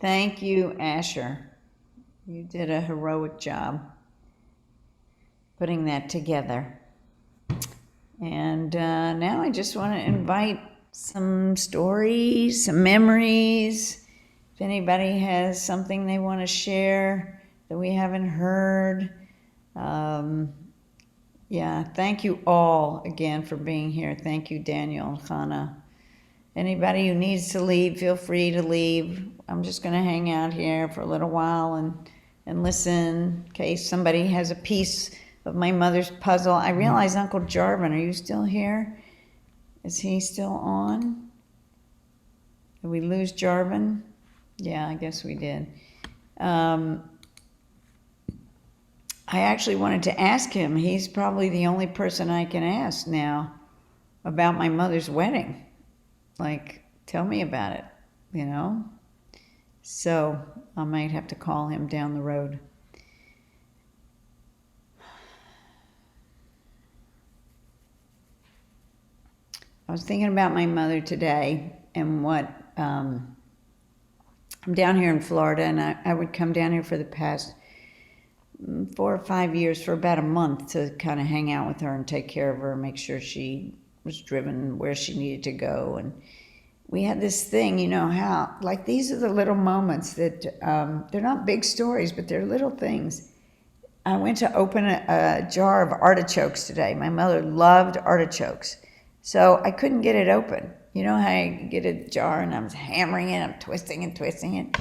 Thank you, Asher. You did a heroic job putting that together. And now I just want to invite some stories, some memories. If anybody has something they want to share that we haven't heard. Yeah, thank you all again for being here. Thank you, Daniel and Hannah. Anybody who needs to leave, feel free to leave. I'm just going to hang out here for a little while and listen in case somebody has a piece of my mother's puzzle. I realize Uncle Jarvin, are you still here? Is he still on? Did we lose Jarvin? Yeah, I guess we did. I actually wanted to ask him. He's probably the only person I can ask now about my mother's wedding. Like, tell me about it, you know? So I might have to call him down the road. I was thinking about my mother today and what, I'm down here in Florida, and I would come down here for the past 4 or 5 years for about a month to kind of hang out with her and take care of her, make sure she was driven where she needed to go. And we had this thing, you know how, like these are the little moments that, they're not big stories, but they're little things. I went to open a jar of artichokes today. My mother loved artichokes. So I couldn't get it open. You know how I get a jar and I'm hammering it, I'm twisting and twisting it.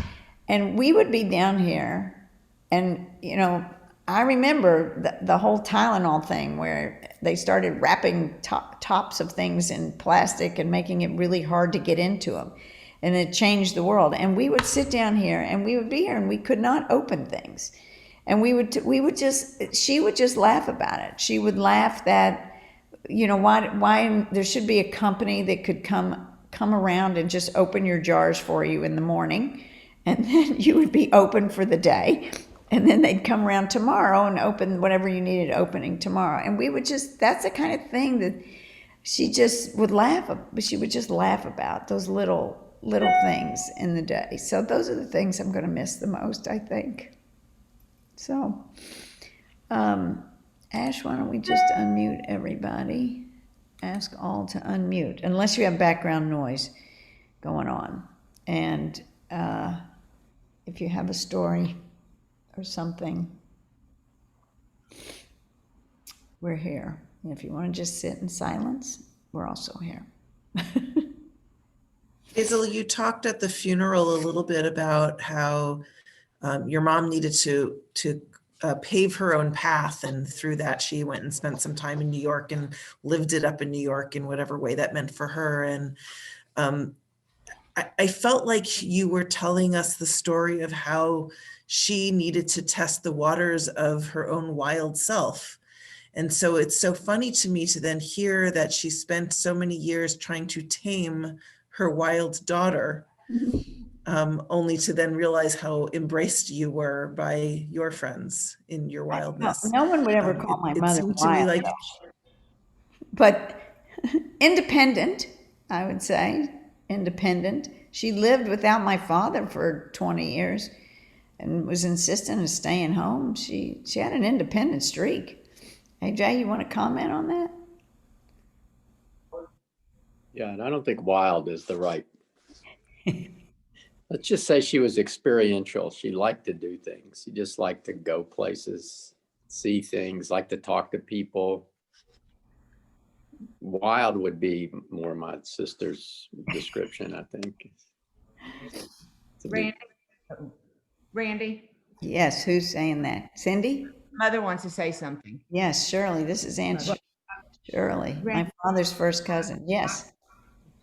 And we would be down here and, you know, I remember the whole Tylenol thing where they started wrapping tops of things in plastic and making it really hard to get into them. And it changed the world. And we would sit down here and we would be here and we could not open things. And she would just laugh about it. She would laugh that, you know, why there should be a company that could come around and just open your jars for you in the morning. And then you would be open for the day. And then they'd come around tomorrow and open whatever you needed opening tomorrow. And we would that's the kind of thing that she just would laugh, she would just laugh about, those little things in the day. So those are the things I'm going to miss the most, I think. So, Ash, why don't we just unmute everybody? Ask all to unmute, unless you have background noise going on. And if you have a story or something, we're here. And if you want to just sit in silence, we're also here. Hazel, you talked at the funeral a little bit about how your mom needed to pave her own path, and through that she went and spent some time in New York and lived it up in New York in whatever way that meant for her. And I felt like you were telling us the story of how she needed to test the waters of her own wild self. And so it's so funny to me to then hear that she spent so many years trying to tame her wild daughter, only to then realize how embraced you were by your friends in your No, wildness. no one would ever call my It mother seemed to me wild, like, but independent, I would say, independent. She lived without my father for 20 years and was insistent on staying home. She had an independent streak. Hey, Jay, you want to comment on that? Yeah, and I don't think wild is the right. Let's just say she was experiential. She liked to do things. She just liked to go places, see things, like to talk to people. Wild would be more my sister's description, I think. Randy? Randy? Yes, who's saying that? Cindy? Mother wants to say something. Yes, Shirley. This is Aunt Shirley, my Randy, father's first cousin. Yes.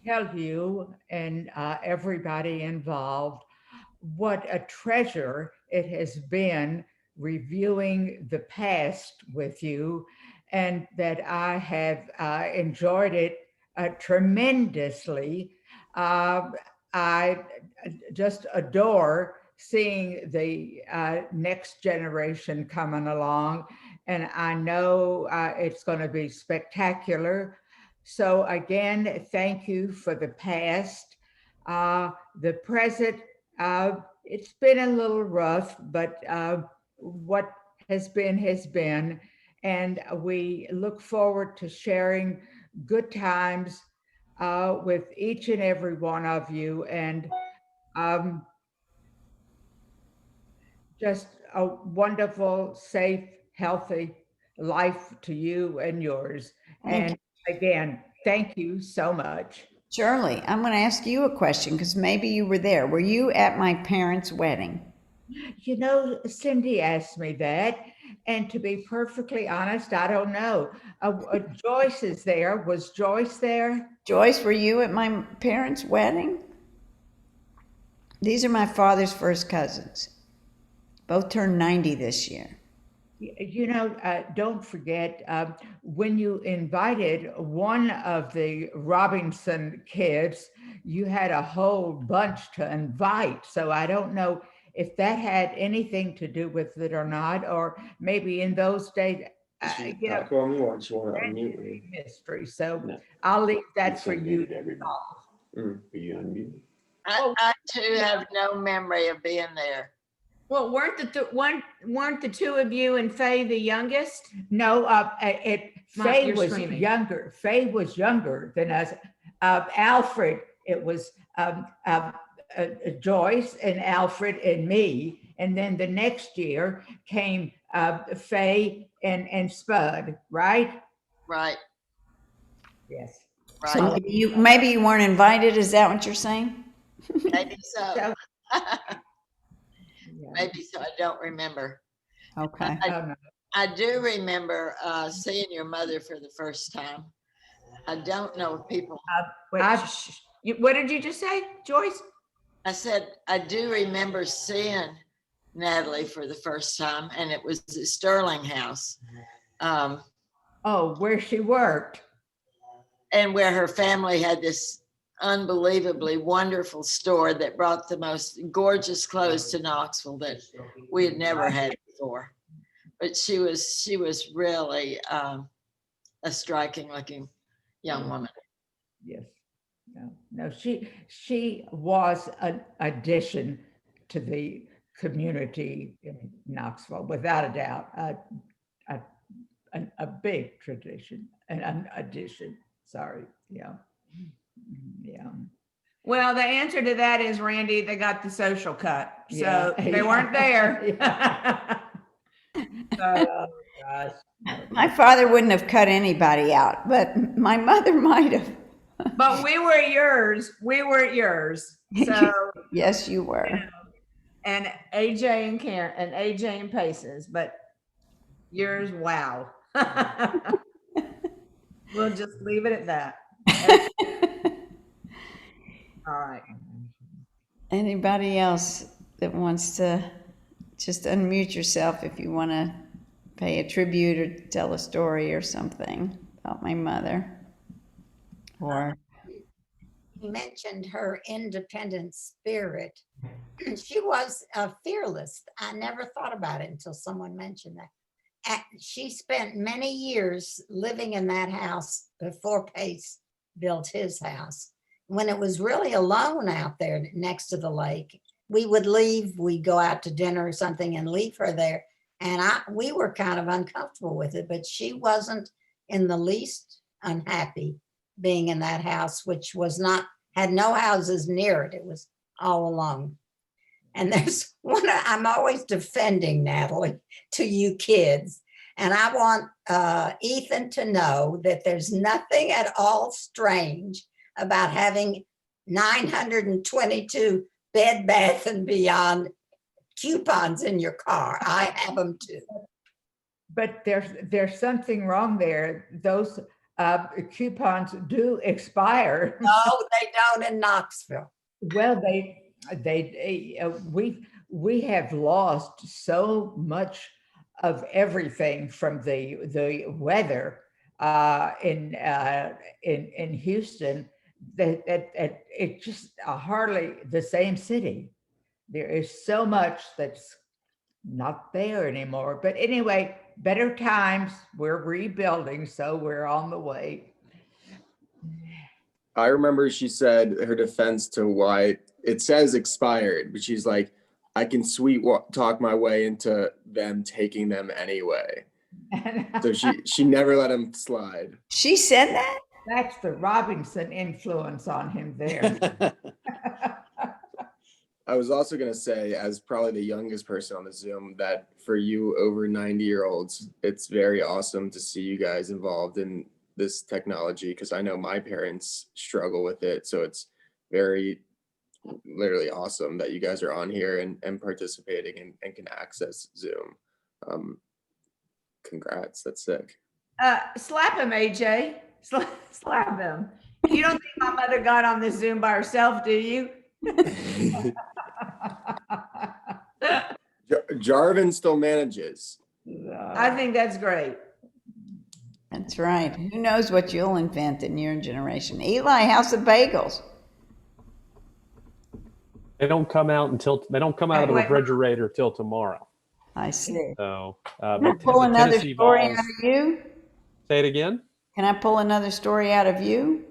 tell you and everybody involved what a treasure it has been reviewing the past with you, and that I have enjoyed it tremendously. I just adore seeing the next generation coming along, and I know it's going to be spectacular. So again, thank you for the past. The present, it's been a little rough, but what has been has been. And we look forward to sharing good times with each and every one of you. And just a wonderful, safe, healthy life to you and yours. And again, thank you so much. Shirley, I'm going to ask you a question because maybe you were there. Were you at my parents' wedding? You know, Cindy asked me that. And to be perfectly honest, I don't know. Joyce is there. Was Joyce there? Joyce, were you at my parents' wedding? These are my father's first cousins. Both turned 90 this year. You know, don't forget, when you invited one of the Robinson kids, you had a whole bunch to invite. So I don't know if that had anything to do with it or not, or maybe in those days, you know, mystery. So No. I'll leave that for you. I too have no memory of being there. Well, weren't the two of you and Faye the youngest? No, Faye was younger. Faye was younger than us. Alfred, it was Joyce and Alfred and me, and then the next year came Faye and Spud, right? Right. Yes. Right. So maybe you weren't invited. Is that what you're saying? Maybe so. Maybe so. I don't remember. Okay. I do remember seeing your mother for the first time. I don't know if people. What did you just say, Joyce? I said, I do remember seeing Natalie for the first time, and it was at Sterling House. Where she worked. And where her family had this unbelievably wonderful store that brought the most gorgeous clothes to Knoxville that we had never had before. But she was really a striking looking young woman. Yes. No, she was an addition to the community in Knoxville, without a doubt. A big tradition, an addition. Sorry. Yeah. Yeah. Well, the answer to that is, Randy, they got the social cut. So they weren't there. Oh, gosh. My father wouldn't have cut anybody out, but my mother might have. But we were yours. We were yours. So yes, you were. You know, and AJ and Karen and AJ and Paces, but yours, wow. We'll just leave it at that. All right. Anybody else that wants to just unmute yourself if you want to pay a tribute or tell a story or something about my mother? Or He mentioned her independent spirit. She was fearless. I never thought about it until someone mentioned that. She spent many years living in that house before Pace built his house. When it was really alone out there next to the lake, we would leave, we'd go out to dinner or something and leave her there. And we were kind of uncomfortable with it, but she wasn't in the least unhappy being in that house, which was not, had no houses near it. It was all alone. And there's one, I'm always defending Natalie to you kids. And I want Ethan to know that there's nothing at all strange about having 922 Bed Bath and Beyond coupons in your car. I have them too. But there's something wrong there. Those coupons do expire. No, they don't in Knoxville. Well, we have lost so much of everything from the weather in Houston that it's just hardly the same city. There is so much that's not there anymore. But anyway, better times. We're rebuilding, so we're on the way. I remember she said her defense to why it says expired, but she's like, I can sweet talk my way into them taking them anyway. So she never let him slide. She said that? That's the Robinson influence on him there. I was also going to say, as probably the youngest person on the Zoom, that for you over 90-year-olds, it's very awesome to see you guys involved in this technology, because I know my parents struggle with it. So it's very literally awesome that you guys are on here and participating and can access Zoom. Congrats, that's sick. Slap him, AJ. Slap him. You don't think my mother got on the Zoom by herself, do you? Jarvin still manages. I think that's great. That's right. Who knows what you'll invent in your generation? Eli, how's the bagels? They don't come out of the refrigerator till tomorrow. I see. So, can I pull another story out of you? Say it again. Can I pull another story out of you?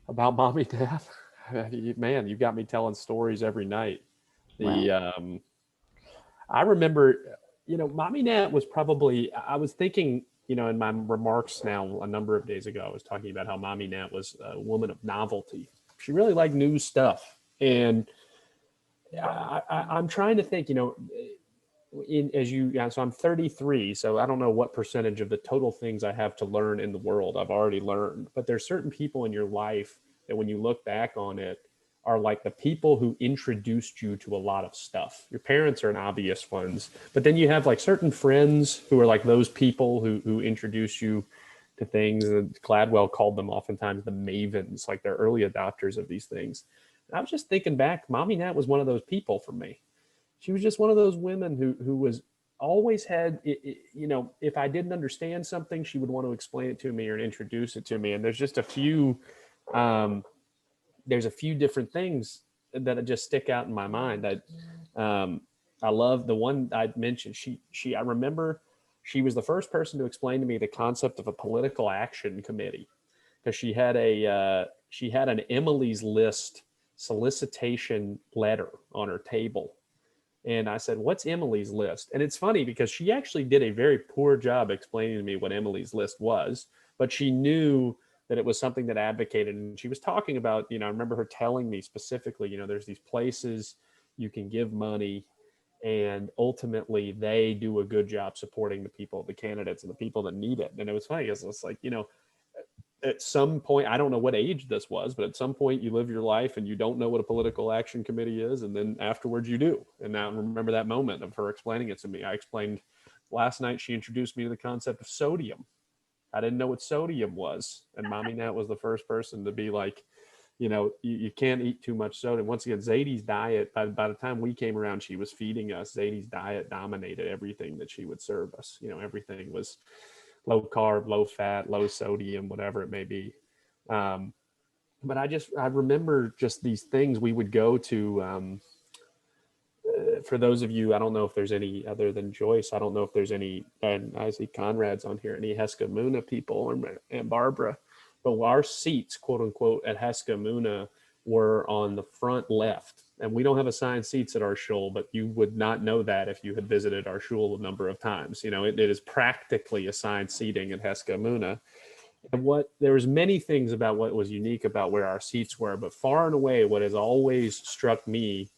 About mommy, dad? Man, you got me telling stories every night. I remember, Mommy Nat was probably, I was thinking, in my remarks now a number of days ago, I was talking about how Mommy Nat was a woman of novelty. She really liked new stuff. And I'm trying to think, so I'm 33, so I don't know what percentage of the total things I have to learn in the world I've already learned, but there's certain people in your life that when you look back on it are like the people who introduced you to a lot of stuff. Your parents are an obvious ones, but then you have like certain friends who are like those people who introduce you to things. Gladwell called them oftentimes the mavens, like they're early adopters of these things. And I was just thinking back, Mommy Nat was one of those people for me. She was just one of those women who was always had, if I didn't understand something, she would want to explain it to me or introduce it to me. And there's just a few, different things that just stick out in my mind. I love the one I mentioned. I remember she was the first person to explain to me the concept of a political action committee, because she had an Emily's List solicitation letter on her table. And I said, what's Emily's List? And it's funny because she actually did a very poor job explaining to me what Emily's List was, but she knew that it was something that advocated. And she was talking about, I remember her telling me specifically, there's these places you can give money and ultimately they do a good job supporting the people, the candidates and the people that need it. And it was funny because it's like, at some point, I don't know what age this was, but at some point you live your life and you don't know what a political action committee is. And then afterwards you do. And now I remember that moment of her explaining it to me. I explained last night, she introduced me to the concept of sodium. I didn't know what sodium was. And Mommy Nat was the first person to be like, you can't eat too much soda. And once again, Zadie's diet, by the time we came around, she was feeding us. Zadie's diet dominated everything that she would serve us. Everything was low carb, low fat, low sodium, whatever it may be. But I remember just these things we would go to. For those of you, I don't know if there's any other than Joyce. I don't know if there's any, and I see Conrad's on here, any Heskamuna people and Barbara. But our seats, quote unquote, at Heskamuna were on the front left. And we don't have assigned seats at our shul, but you would not know that if you had visited our shul a number of times. It is practically assigned seating at Heskamuna. And there was many things about what was unique about where our seats were, but far and away, what has always struck me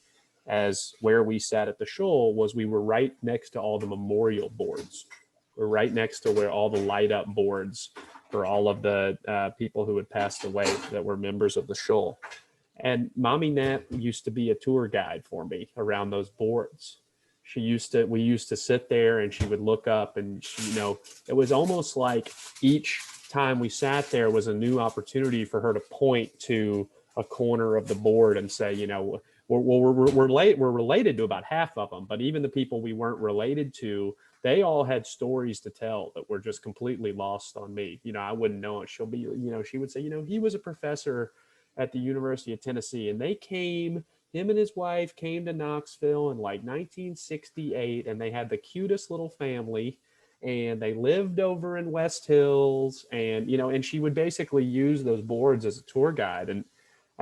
as where we sat at the shul was we were right next to all the memorial boards. We're right next to where all the light up boards for all of the people who had passed away that were members of the shul. And Mommy Nat used to be a tour guide for me around those boards. We used to sit there and she would look up and it was almost like each time we sat there was a new opportunity for her to point to a corner of the board and say, we're related to about half of them, but even the people we weren't related to, they all had stories to tell that were just completely lost on me. I wouldn't know it. She'll be, she would say, he was a professor at the University of Tennessee, and him and his wife came to Knoxville in like 1968, and they had the cutest little family, and they lived over in West Hills, and, and she would basically use those boards as a tour guide. And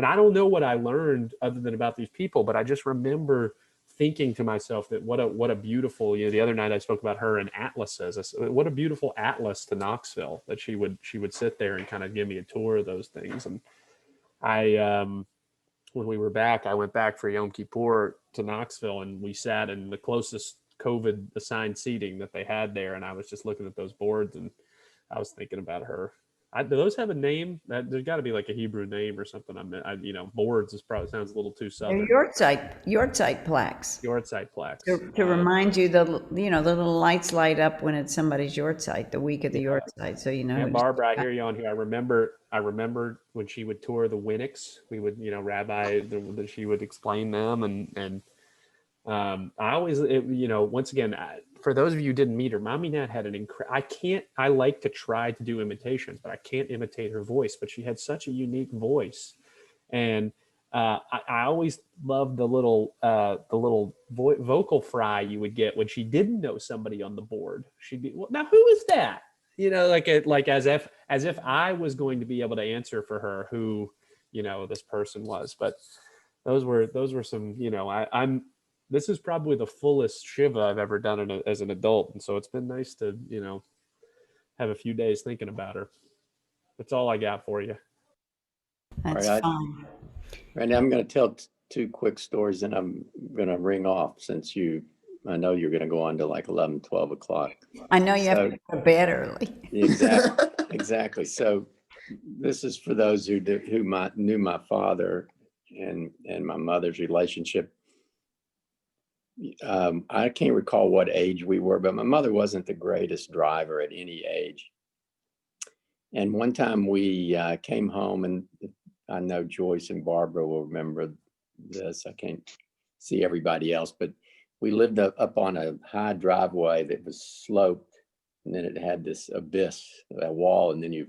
I don't know what I learned other than about these people, but I just remember thinking to myself that what a beautiful, the other night I spoke about her and atlases. What a beautiful atlas to Knoxville that she would sit there and kind of give me a tour of those things. And when we were back, I went back for Yom Kippur to Knoxville, and we sat in the closest COVID assigned seating that they had there. And I was just looking at those boards and I was thinking about her. Do those have a name? There's got to be like a Hebrew name or something. Boards probably sounds a little too southern. Yortzeit plaques. Yortzeit plaques. To remind you, the little lights light up when it's somebody's Yortzeit, the week of the Yortzeit. So And Barbara, I hear you on here. I remember when she would tour the Winnocks. We would, Rabbi, she would explain them, and I always, once again, for those of you who didn't meet her, Mommy Nat had I like to try to do imitations, but I can't imitate her voice, but she had such a unique voice. And I always loved the little vocal fry you would get when she didn't know somebody on the board. She'd be, well, now who is that? Like as if I was going to be able to answer for her who, this person was. But those were some, this is probably the fullest Shiva I've ever done as an adult. And so it's been nice to, have a few days thinking about her. That's all I got for you. That's fine. Right now I'm going to tell two quick stories and I'm going to ring off since I know you're going to go on to like 11, 12 o'clock. I know you have to go to bed early. Exactly. So this is for those who knew my father and my mother's relationship. I can't recall what age we were, but my mother wasn't the greatest driver at any age. And one time we came home, and I know Joyce and Barbara will remember this. I can't see everybody else, but we lived up on a high driveway that was sloped, and then it had this abyss, a wall, and then you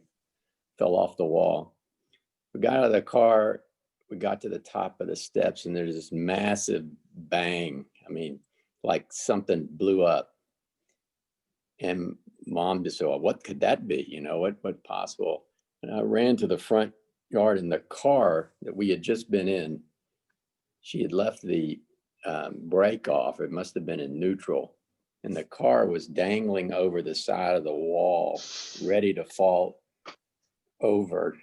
fell off the wall. We got out of the car, we got to the top of the steps, and there's this massive bang. I mean, like something blew up. And Mom just said, well, what could that be? What possible? And I ran to the front yard, in the car that we had just been in, she had left the brake off. It must have been in neutral. And the car was dangling over the side of the wall, ready to fall over.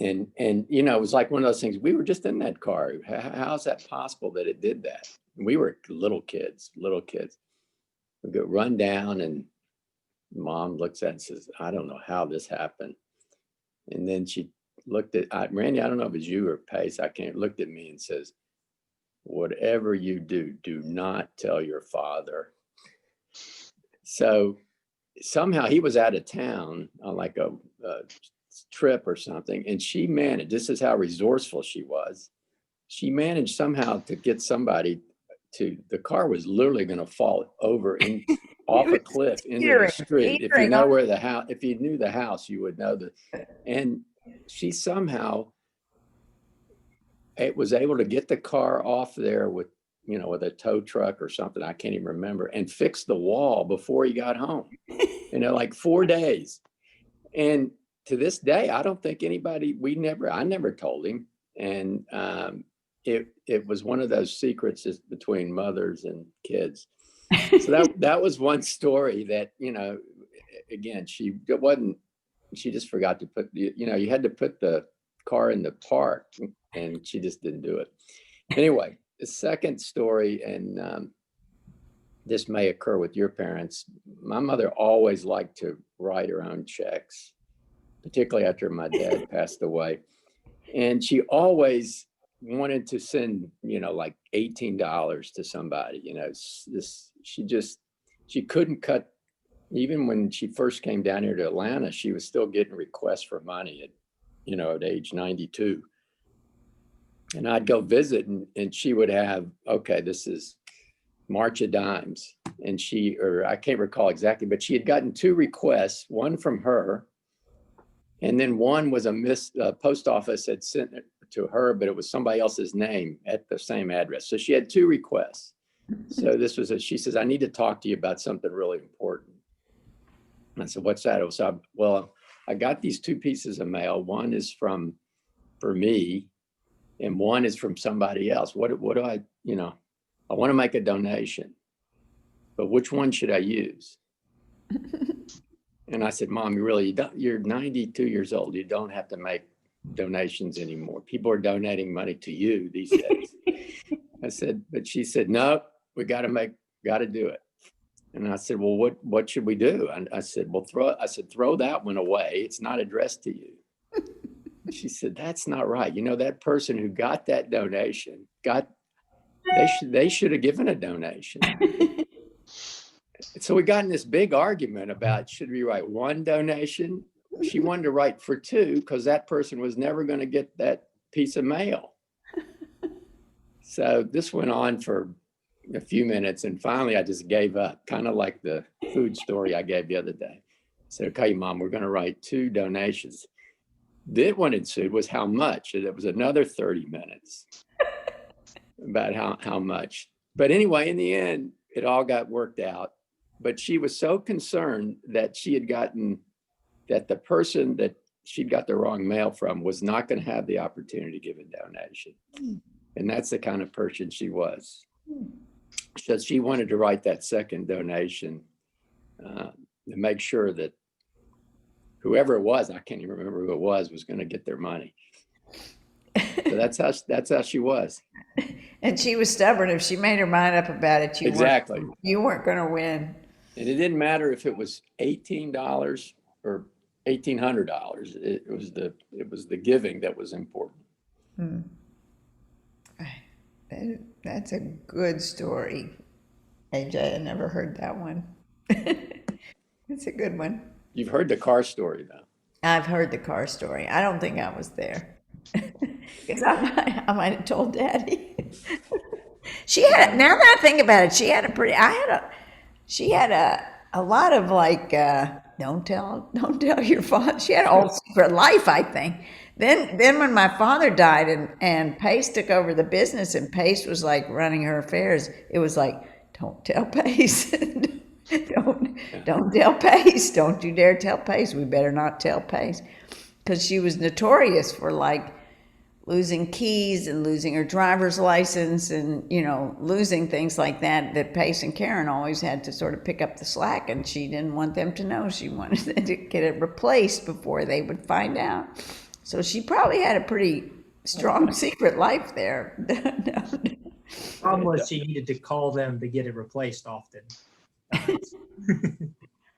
And it was like one of those things. We were just in that car. How is that possible that it did that? We were little kids. We go run down, and Mom looks at it and says, I don't know how this happened. And then she looked at Randy, I don't know if it's you or Pace, looked at me and says, whatever you do, do not tell your father. So somehow he was out of town on like a trip or something. And she managed, this is how resourceful she was. She managed somehow to get somebody to, the car was literally going to fall over in off a cliff into the street. If you know where the house, if you knew the house, you would know that. And she somehow was able to get the car off there with, you know, with a tow truck or something, I can't even remember, and fix the wall before he got home. You know, like 4 days. And to this day, I don't think anybody, I never told him. And it was one of those secrets between mothers and kids. So that was one story that, you know, again, she just forgot to put, you know, you had to put the car in the park, and she just didn't do it. Anyway, the second story, and this may occur with your parents. My mother always liked to write her own checks, particularly after my dad passed away. And she always wanted to send, you know, like $18 to somebody, you know, she couldn't cut, even when she first came down here to Atlanta, she was still getting requests for money at, you know, at age 92. And I'd go visit, and she would have, okay, this is March of Dimes. And I can't recall exactly, but she had gotten 2 requests, one from her, and then one was a post office had sent it to her, but it was somebody else's name at the same address. So she had 2 requests. So this was she says, I need to talk to you about something really important. And I said, what's that? I was, well, I got these 2 pieces of mail. One is for me, and one is from somebody else. What do I, you know, I want to make a donation, but which one should I use? And I said, Mom, you're 92 years old. You don't have to make donations anymore. People are donating money to you these days. I said, but she said, no, we got to do it. And I said, well, what should we do? And I said, well, throw that one away. It's not addressed to you. She said, that's not right. You know, that person who got that donation they should have given a donation. So we got in this big argument about, should we write 1 donation? She wanted to write for 2 because that person was never going to get that piece of mail. So this went on for a few minutes, and finally I just gave up, kind of like the food story I gave the other day. I said, okay, Mom, we're going to write 2 donations. Then what ensued was how much. It was another 30 minutes about how much. But anyway, in the end, it all got worked out. But she was so concerned that that the person that she'd got the wrong mail from was not going to have the opportunity to give a donation. And that's the kind of person she was. So she wanted to write that second donation to make sure that whoever it was, I can't even remember who it was going to get their money. So that's how she was. And she was stubborn. If she made her mind up about it, you weren't going to win. And it didn't matter if it was $18 or $1,800. It was the giving that was important. That's a good story, AJ. I never heard that one. It's a good one. You've heard the car story, though. I've heard the car story. I don't think I was there. Because I might have told Daddy. Now that I think about it, she had a lot of like, don't tell your father. She had a whole secret life, I think. Then when my father died and Pace took over the business, and Pace was like running her affairs, it was like, don't tell Pace. Don't tell Pace. Don't you dare tell Pace. We better not tell Pace. Because she was notorious for like losing keys and losing her driver's license and, you know, losing things like that Pace and Karen always had to sort of pick up the slack, and she didn't want them to know. She wanted them to get it replaced before they would find out. So she probably had a pretty strong secret life there. Problem was she needed to call them to get it replaced often.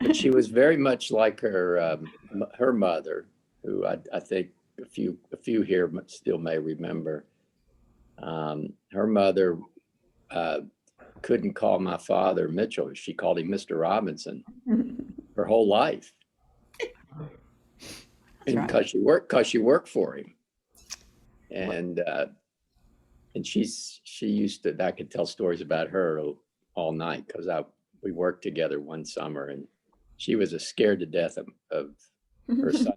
But she was very much like her mother, who I think a few here still may remember. Her mother couldn't call my father Mitchell. She called him Mr. Robinson her whole life. And right. because you work for him. And she used to, I could tell stories about her all night because we worked together one summer, and she was scared to death of her son.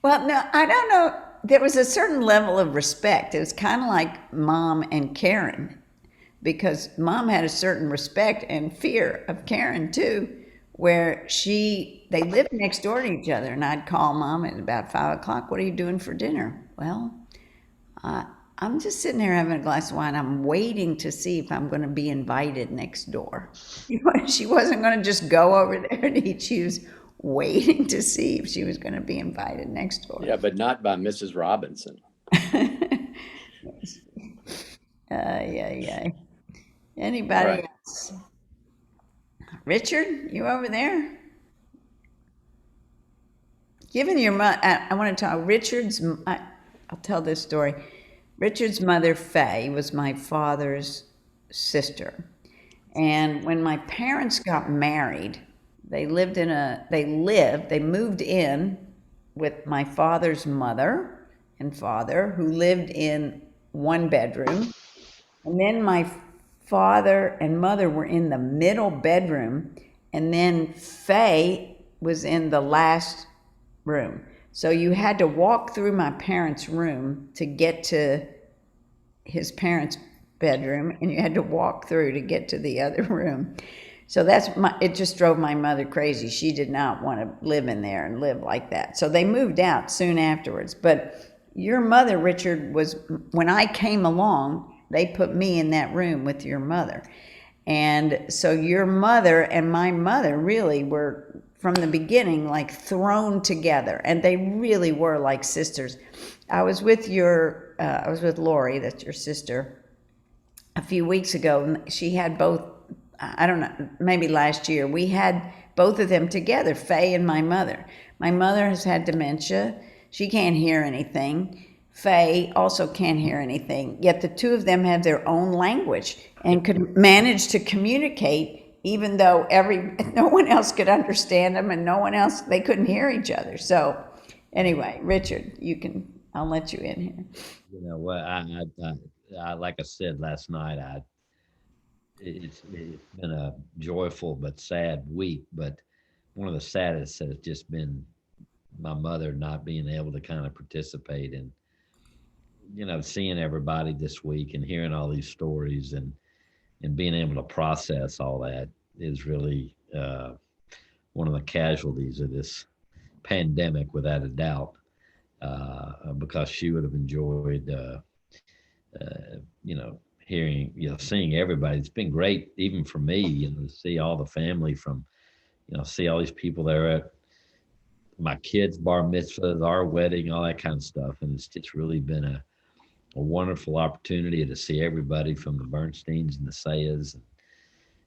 Well, no, I don't know. There was a certain level of respect. It was kind of like Mom and Karen, because Mom had a certain respect and fear of Karen too, where they lived next door to each other, and I'd call Mom at about 5 o'clock. What are you doing for dinner? Well, I'm just sitting here having a glass of wine. I'm waiting to see if I'm going to be invited next door. She wasn't going to just go over there and eat. She was waiting to see if she was going to be invited next door. Yeah, but not by Mrs. Robinson. Yeah. Anybody Right. else? Richard, you over there? Given your mother, I want to talk. I'll tell this story. Richard's mother, Faye, was my father's sister. And when my parents got married, they moved in with my father's mother and father, who lived in one bedroom. And then my father and mother were in the middle bedroom. And then Faye was in the last room. So you had to walk through my parents' room to get to his parents' bedroom, and you had to walk through to get to the other room. So it just drove my mother crazy. She did not want to live in there and live like that. So they moved out soon afterwards. But your mother, Richard, when I came along, they put me in that room with your mother. And so your mother and my mother really were, from the beginning, like thrown together, and they really were like sisters. I was with Lori, that's your sister, a few weeks ago, and she had both, I don't know, maybe last year, we had both of them together, Faye and my mother. My mother has had dementia. She can't hear anything. Faye also can't hear anything, yet the two of them have their own language and could manage to communicate, even though no one else could understand them, and they couldn't hear each other. So anyway, Richard, I'll let you in here. You know, well, I like I said last night, it's been a joyful but sad week. But one of the saddest has just been my mother not being able to kind of participate in, seeing everybody this week and hearing all these stories and being able to process all that is really one of the casualties of this pandemic, without a doubt, because she would have enjoyed, seeing everybody. It's been great, even for me, to see all the family see all these people there at my kids' bar mitzvahs, our wedding, all that kind of stuff. And it's just really been a wonderful opportunity to see everybody from the Bernsteins and the Sayas and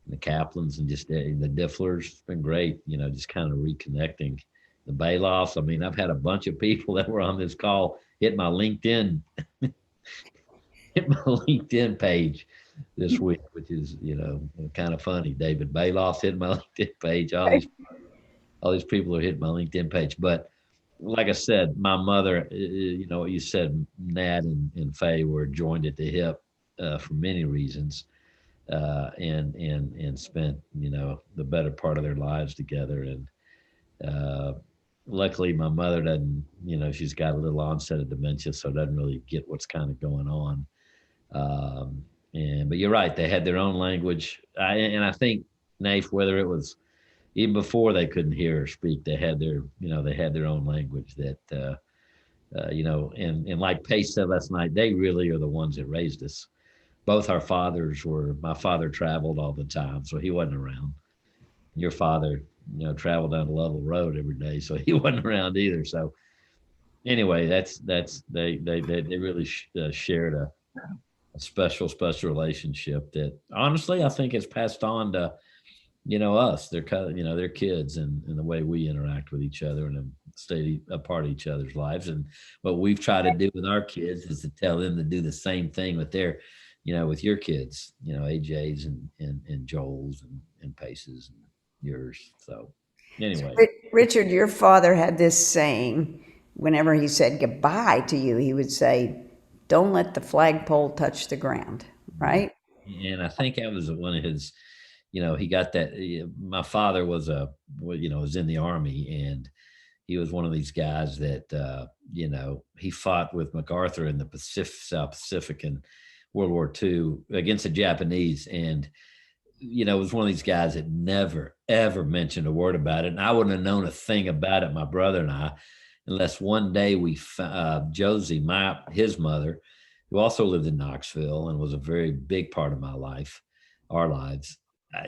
the Kaplans and just the Difflers. It's been great, just kind of reconnecting. The Bailoffs. I mean, I've had a bunch of people that were on this call hit my LinkedIn page this week, which is, kind of funny. David Bailoff hit my LinkedIn page. All these people are hitting my LinkedIn page. But like I said, my mother, you said Nat and Faye were joined at the hip for many reasons, and spent, the better part of their lives together. And luckily my mother doesn't, she's got a little onset of dementia, so doesn't really get what's kind of going on. But you're right, they had their own language. I think, Naif, whether it was even before they couldn't hear or speak, they had their own language that, and like Pace said last night, they really are the ones that raised us. Both our fathers my father traveled all the time, so he wasn't around. Your father, traveled down Lovell Road every day, so he wasn't around either. So anyway, they really shared a special relationship that honestly I think has passed on to us, their kids, and the way we interact with each other and stay a part of each other's lives. And what we've tried to do with our kids is to tell them to do the same thing with their, with your kids, AJ's and Joel's and Pace's yours. So anyway, Richard, your father had this saying, whenever he said goodbye to you, he would say, "Don't let the flagpole touch the ground," right? and I think that was one of his, he got that. My father was was in the Army, and he was one of these guys that, he fought with MacArthur in the South Pacific in World War II against the Japanese. And, was one of these guys that never, ever mentioned a word about it. And I wouldn't have known a thing about it, my brother and I, unless one day Josie, his mother, who also lived in Knoxville and was a very big part of my life, our lives,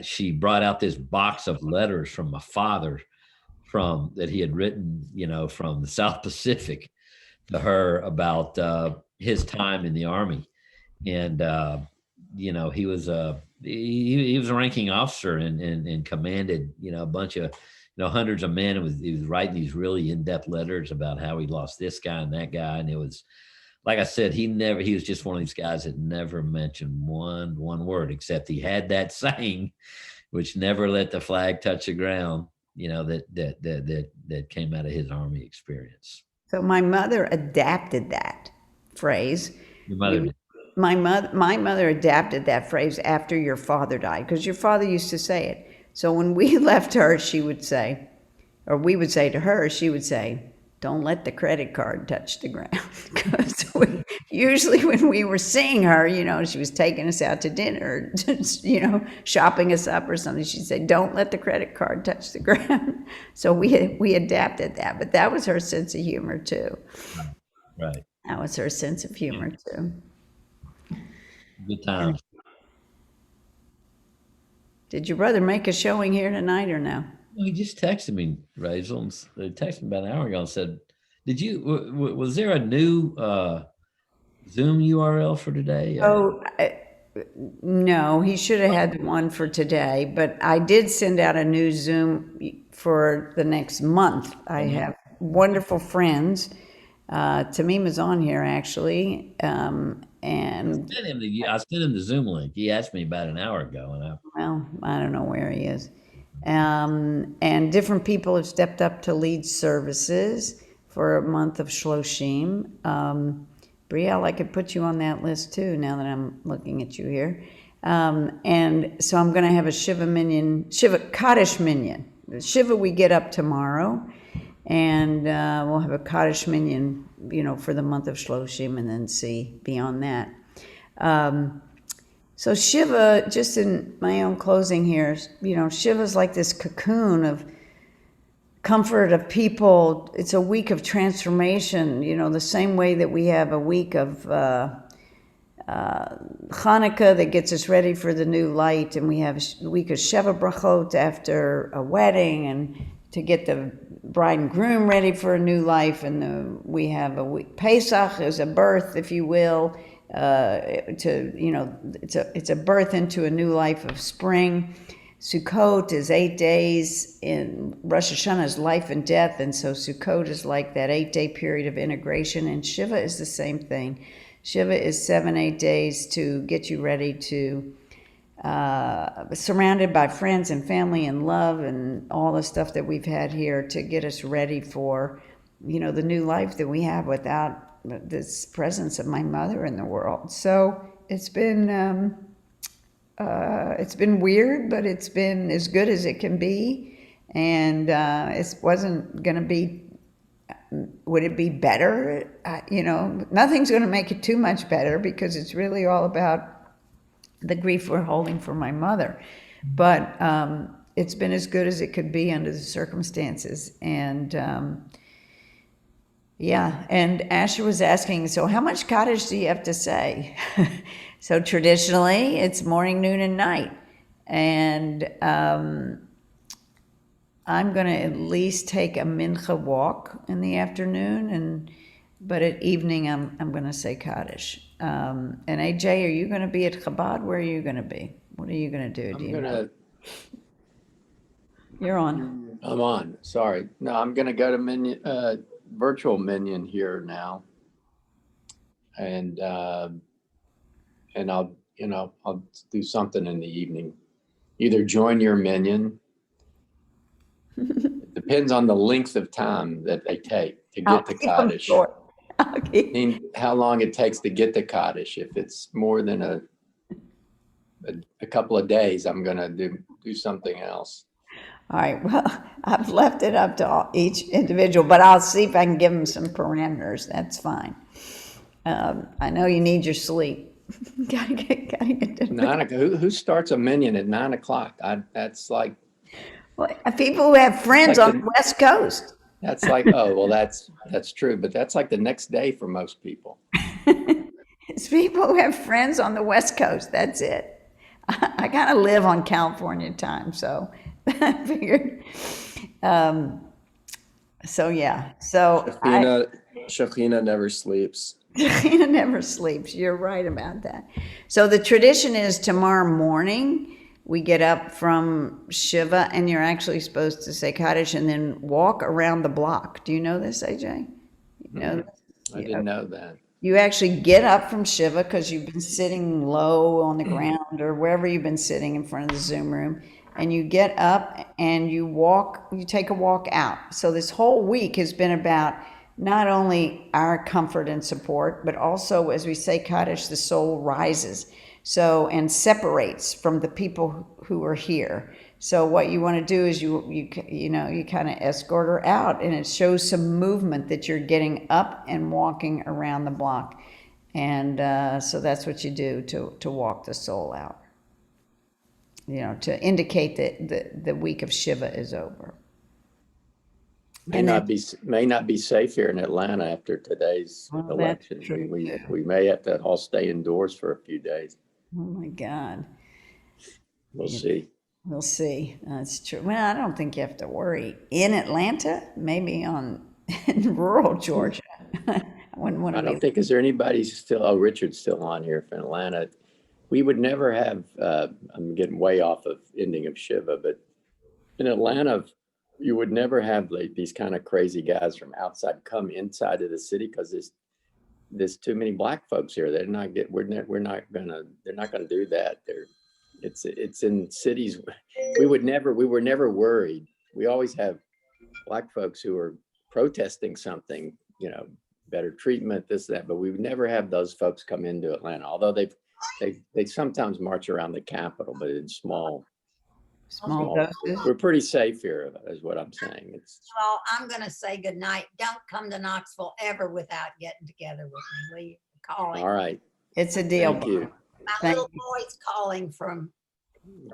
she brought out this box of letters from my father that he had written, from the South Pacific to her about his time in the Army. And, he was he was a ranking officer and commanded, a bunch of, hundreds of men. He was writing these really in-depth letters about how he lost this guy and that guy. And it was, like I said, he was just one of these guys that never mentioned one word, except he had that saying, which never let the flag touch the ground, that came out of his Army experience. So my mother adapted that phrase. Your mother did. My mother adapted that phrase after your father died, because your father used to say it. So when we left her, she would say, or we would say to her, she would say, "Don't let the credit card touch the ground." Because usually when we were seeing her, she was taking us out to dinner, shopping us up or something, she'd say, "Don't let the credit card touch the ground." So we adapted that, but that was her sense of humor too. Right. That was her sense of humor too. Good times. Did your brother make a showing here tonight or no? He just texted me, Rachel. They texted me about an hour ago and said, "Did you? Was there a new Zoom URL for today?" Oh, no, he should have had one for today, but I did send out a new Zoom for the next month. I have wonderful friends. Tamima's on here actually, and I sent him the Zoom link. He asked me about an hour ago, and I don't know where he is. And different people have stepped up to lead services for a month of Shloshim. Brielle, I could put you on that list too, now that I'm looking at you here. And so I'm going to have a Shiva Kaddish Minyan. The Shiva we get up tomorrow, and we'll have a Kaddish Minyan, for the month of Shloshim, and then see beyond that. So Shiva, just in my own closing here, Shiva's like this cocoon of comfort of people. It's a week of transformation, the same way that we have a week of Hanukkah that gets us ready for the new light, and we have a week of Sheva Brachot after a wedding and to get the bride and groom ready for a new life, and we have a week. Pesach is a birth, if you will, it's a birth into a new life of spring. Sukkot is 8 days, in Rosh Hashanah is life and death, and so Sukkot is like that 8-day period of integration, and Shiva is the same thing. Shiva is 7-8 days to get you ready to surrounded by friends and family and love and all the stuff that we've had here to get us ready for, the new life that we have without this presence of my mother in the world. So it's been weird, but it's been as good as it can be. And it wasn't going to be, would it be better? Nothing's going to make it too much better, because it's really all about the grief we're holding for my mother. But it's been as good as it could be under the circumstances. And and Asher was asking, so how much Kaddish do you have to say? So traditionally, it's morning, noon, and night. And I'm going to at least take a mincha walk in the afternoon, but at evening, I'm going to say Kaddish. And AJ, are you going to be at Chabad? Where are you going to be? What are you going to do? You're on. I'm on. Sorry. No, I'm going to go to Minyan, virtual Minyan here now, and I'll do something in the evening. Either join your Minyan depends on the length of time that they take to I'll get to keep 'em Kaddish. short. I'll keep- And how long it takes to get to Kaddish. If it's more than a couple of days, I'm gonna do something else. All right, well, I've left it up to each individual, but I'll see if I can give them some parameters. That's fine. I know you need your sleep. gotta get to 9 o'clock. Who starts a minion at 9 o'clock? That's like well, people who have friends like on the West Coast. that's like, oh well, that's true, but that's like the next day for most people. It's people who have friends on the West Coast. That's it. I kind of live on California time, so I figured. So yeah, so Shekhinah never sleeps. Shekhinah never sleeps. You're right about that. So the tradition is tomorrow morning we get up from Shiva, and you're actually supposed to say Kaddish and then walk around the block. Do you know this, AJ? You know this? I didn't know that. You actually get up from Shiva because you've been sitting low on the ground or wherever you've been sitting in front of the Zoom room, and you get up and you walk, you take a walk out. So this whole week has been about not only our comfort and support, but also, as we say Kaddish, the soul rises. So, and separates from the people who are here. So what you want to do is you kind of escort her out, and it shows some movement that you're getting up and walking around the block. And so that's what you do to walk the soul out. You know, to indicate that the week of Shiva is over. May not be safe here in Atlanta after today's election. We may have to all stay indoors for a few days. Oh my God. We'll see. We'll see. That's true. Well, I don't think you have to worry. In Atlanta, maybe in rural Georgia. I don't think, is there anybody still, Richard's still on here from Atlanta. We would never have, I'm getting way off of ending of Shiva, but in Atlanta, you would never have like these kind of crazy guys from outside come inside of the city because there's too many black folks here. They're not gonna do that. It's in cities. We were never worried. We always have black folks who are protesting something, better treatment, this, that, but we would never have those folks come into Atlanta. Although they sometimes march around the Capitol, but in small doses. We're pretty safe here, is what I'm saying. Well, I'm going to say good night. Don't come to Knoxville ever without getting together with me. Will you call? All right. It's a deal. Thank you. My little boy's calling from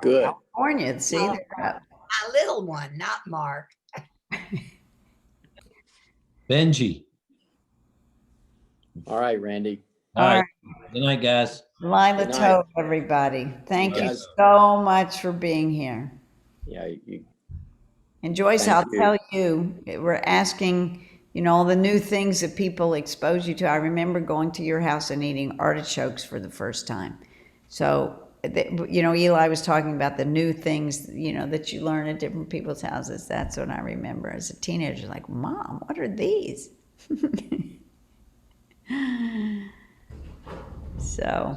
California. See, my little one, not Mark. Benji. All right, Randy. All right. Good night, guys. Lila Tove, everybody. Thank you so much for being here. Yeah. And Joyce, I'll tell you, we're asking, all the new things that people expose you to. I remember going to your house and eating artichokes for the first time. So, Eli was talking about the new things, that you learn at different people's houses. That's what I remember as a teenager, like, Mom, what are these? So,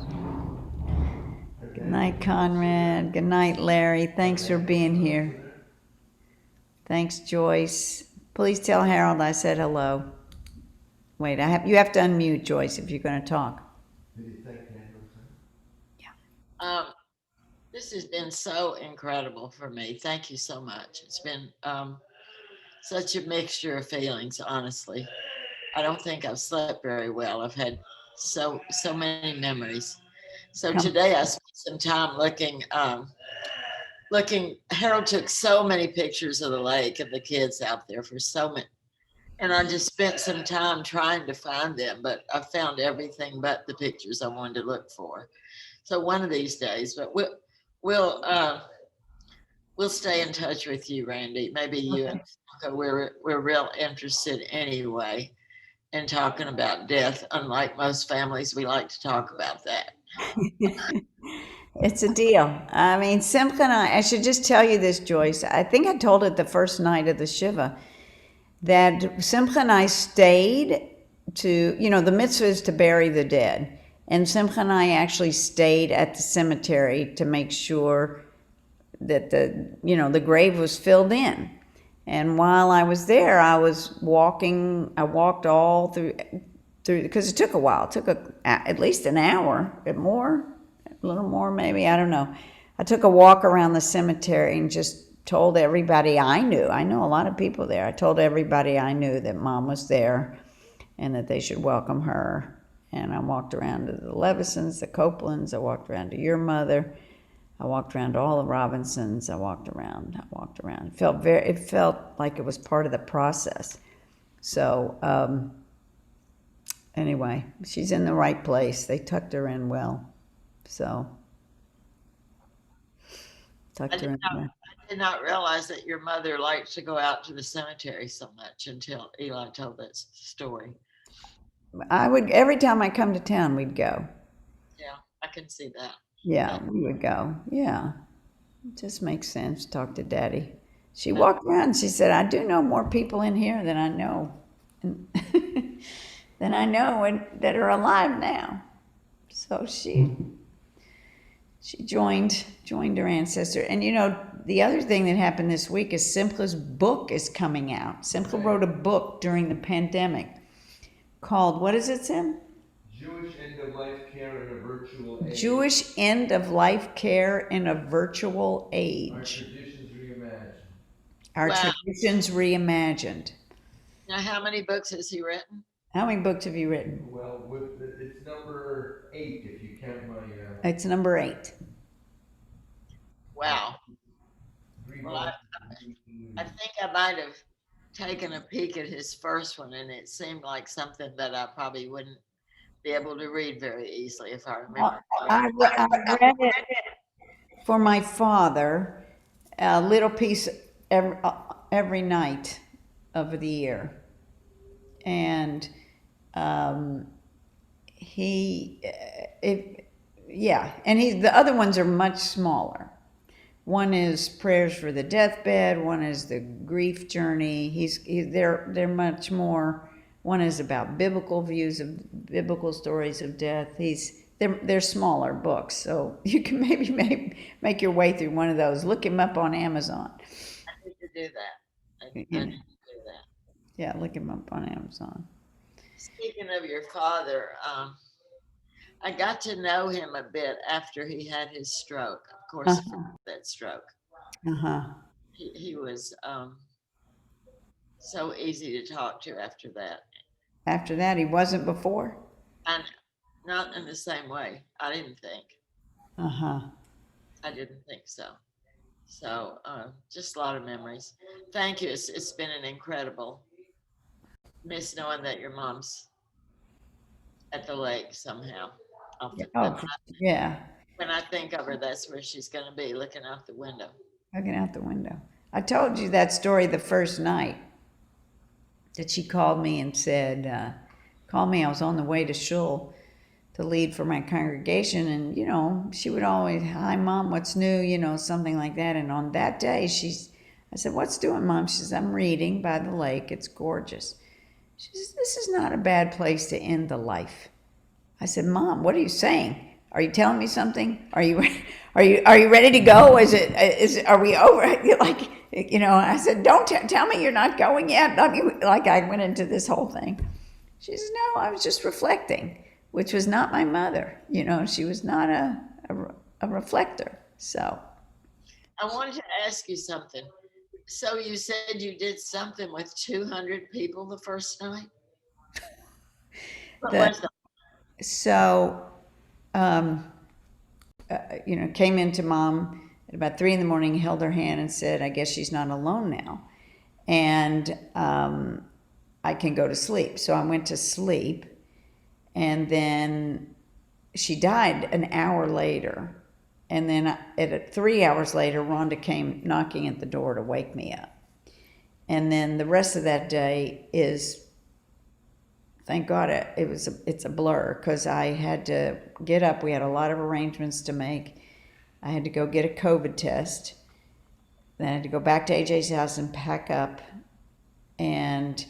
good night, Conrad. Good night, Larry. Thanks for being here. Thanks, Joyce. Please tell Harold I said hello. Wait, you have to unmute, Joyce, if you're going to talk. Yeah. This has been so incredible for me. Thank you so much. It's been such a mixture of feelings, honestly. I don't think I've slept very well. I've had so many memories. So today I spent some time looking. Harold took so many pictures of the lake and the kids out there for so many, and I just spent some time trying to find them, but I found everything but the pictures I wanted to look for. So one of these days, but we'll stay in touch with you, Randy. Maybe you and we're real interested anyway in talking about death. Unlike most families, we like to talk about that. It's a deal. I mean, Simcha and I should just tell you this, Joyce. I think I told it the first night of the Shiva, that Simcha and I stayed to, the mitzvah is to bury the dead. And Simcha and I actually stayed at the cemetery to make sure that the grave was filled in. And while I was there, I walked all through, because it took a while. It took at least an hour, a little more maybe, I don't know. I took a walk around the cemetery and just told everybody I knew. I know a lot of people there. I told everybody I knew that Mom was there and that they should welcome her. And I walked around to the Levisons, the Copelands. I walked around to your mother. I walked around to all the Robinsons. I walked around. It felt like it was part of the process. So anyway, she's in the right place. They tucked her in well. So I did not realize that your mother liked to go out to the cemetery so much until Eli told that story. I would, every time I come to town, we'd go. Yeah, I can see that. Yeah, we would go. Yeah, it just makes sense. Talk to Daddy. She walked around and she said, I do know more people in here than I know. Than I know that are alive now. So she joined her ancestor. And you know, the other thing that happened this week is Simpla's book is coming out. Simpla wrote a book during the pandemic called, what is it, Sim? Jewish End of Life Care in a Virtual Age. Jewish End of Life Care in a Virtual Age. Our Traditions Reimagined. Our Traditions Reimagined. Now, how many books has he written? How many books have you written? Well, it's number 8 if you count my. It's number 8. Wow. Well, I think I might have taken a peek at his first one, and it seemed like something that I probably wouldn't be able to read very easily if I remember. I read it for my father, a little piece every night of the year. And the other ones are much smaller. One is Prayers for the Deathbed. One is the Grief Journey. They're much more. One is about biblical stories of death. They're smaller books, so you can maybe make your way through one of those. Look him up on Amazon. I need to do that. I need to do that. Yeah, look him up on Amazon. Speaking of your father, I got to know him a bit after he had his stroke. Of course, that stroke. He was so easy to talk to after that. After that, he wasn't before? And not in the same way, I didn't think. I didn't think so. So just a lot of memories. Thank you. It's been an incredible miss knowing that your mom's at the lake somehow. Yeah. When I think of her, that's where she's going to be, looking out the window. Looking out the window. I told you that story the first night that she called me and said, I was on the way to Shul to lead for my congregation. And, you know, she would always, hi, Mom, what's new? You know, something like that. And on that day, I said, what's doing, Mom? She says, I'm reading by the lake. It's gorgeous. She says, this is not a bad place to end the life. I said, Mom, what are you saying? Are you telling me something? Are you ready to go? Are we over? Like, you know, I said, don't tell me you're not going yet. I mean, like I went into this whole thing. She says, no, I was just reflecting, which was not my mother. You know, she was not a reflector. So I wanted to ask you something. So you said you did something with 200 people the first night? What was that? So, you know, came into Mom at about 3 a.m, held her hand and said, I guess she's not alone now. And I can go to sleep. So I went to sleep. And then she died an hour later. And then 3 hours later, Rhonda came knocking at the door to wake me up. And then the rest of that day is, thank God, it's a blur, because I had to get up. We had a lot of arrangements to make. I had to go get a COVID test. Then I had to go back to AJ's house and pack up and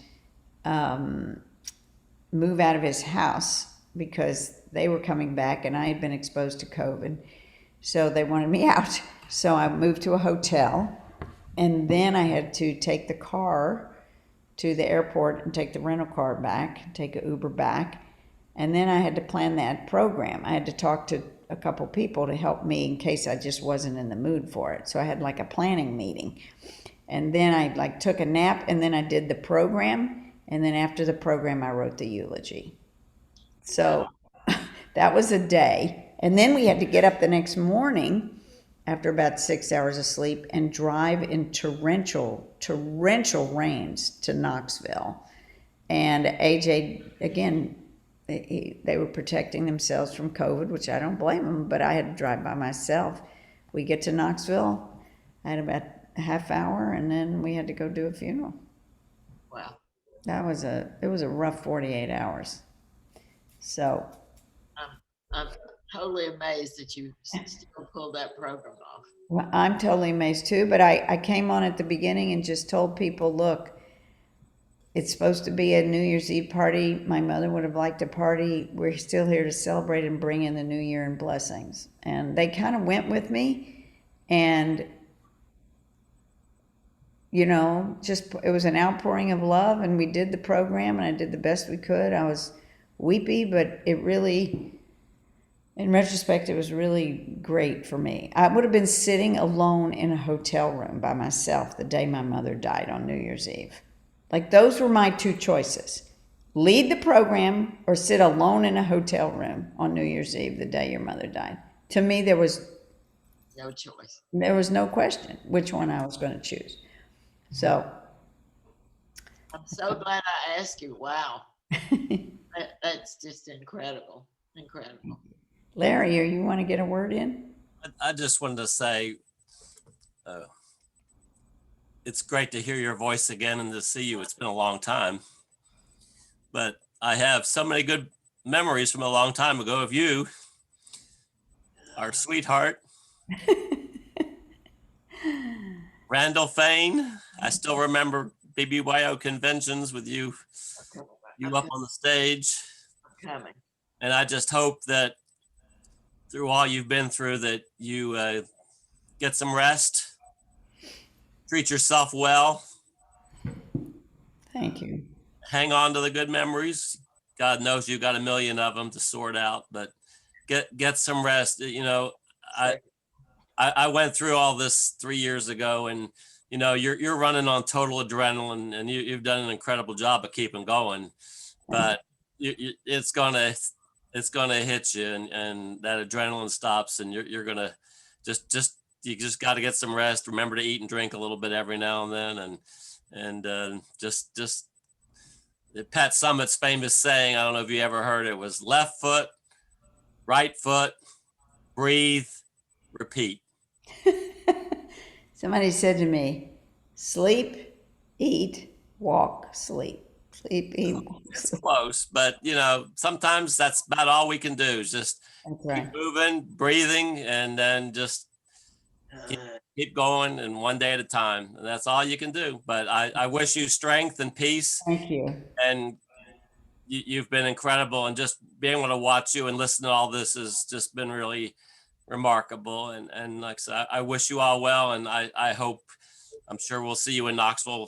move out of his house because they were coming back and I had been exposed to COVID. So they wanted me out. So I moved to a hotel And then I had to take the car to the airport and take the rental car back, take an Uber back. And then I had to plan that program. I had to talk to a couple people to help me in case I just wasn't in the mood for it. So I had like a planning meeting. And then I like took a nap, and then I did the program. And then after the program, I wrote the eulogy. So that was a day. And then we had to get up the next morning after about 6 hours of sleep and drive in torrential rains to Knoxville. And AJ, again, they were protecting themselves from COVID, which I don't blame them, but I had to drive by myself. We get to Knoxville, I had about a half hour, and then we had to go do a funeral. Wow. It was a rough 48 hours. So. I'm totally amazed that you still pulled that program off. Well, I'm totally amazed too, but I came on at the beginning and just told people, look, it's supposed to be a New Year's Eve party. My mother would have liked a party. We're still here to celebrate and bring in the new year and blessings. And they kind of went with me, and you know, just it was an outpouring of love, and we did the program, and I did the best we could. I was weepy, but it really, in retrospect, it was really great for me. I would have been sitting alone in a hotel room by myself the day my mother died on New Year's Eve. Like, those were my two choices. Lead the program or sit alone in a hotel room on New Year's Eve the day your mother died. To me, there was no choice. There was no question which one I was going to choose. So I'm so glad I asked you. Wow. That's just incredible. Incredible. Larry, you want to get a word in? I just wanted to say, it's great to hear your voice again and to see you. It's been a long time, but I have so many good memories from a long time ago of you, our sweetheart. Randall Fain. I still remember BBYO conventions with you up on the stage. Coming. And I just hope that through all you've been through that you get some rest, treat yourself well. Thank you. Hang on to the good memories. God knows you got a million of them to sort out, but get some rest. You know, I went through all this 3 years ago, and you know, you're running on total adrenaline, and you've done an incredible job of keeping going, but it's gonna hit you, and that adrenaline stops, and you're gonna you just got to get some rest. Remember to eat and drink a little bit every now and then, and just Pat Summitt's famous saying, I don't know if you ever heard it, was left foot, right foot, breathe, repeat. Somebody said to me, sleep, eat, walk, sleep. Sleep, eat, walk, it's close, but you know, sometimes that's about all we can do is just keep moving, breathing, and then just keep going, and one day at a time. And that's all you can do. But I wish you strength and peace. Thank you. And you've been incredible, and just being able to watch you and listen to all this has just been really remarkable. And like I said, I wish you all well, and I hope, I'm sure we'll see you in Knoxville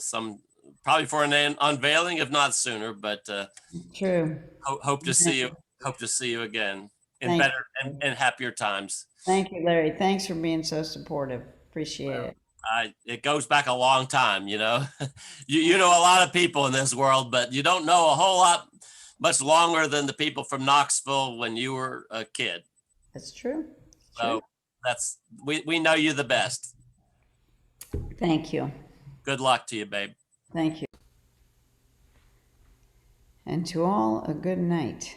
probably for an unveiling, if not sooner, but true. Hope to see you again in better and happier times. Thank you, Larry. Thanks for being so supportive. Appreciate it. It goes back a long time, you know. you know a lot of people in this world, but you don't know a whole lot much longer than the people from Knoxville when you were a kid. That's true. So we know you the best. Thank you. Good luck to you, babe. Thank you. And to all, a good night.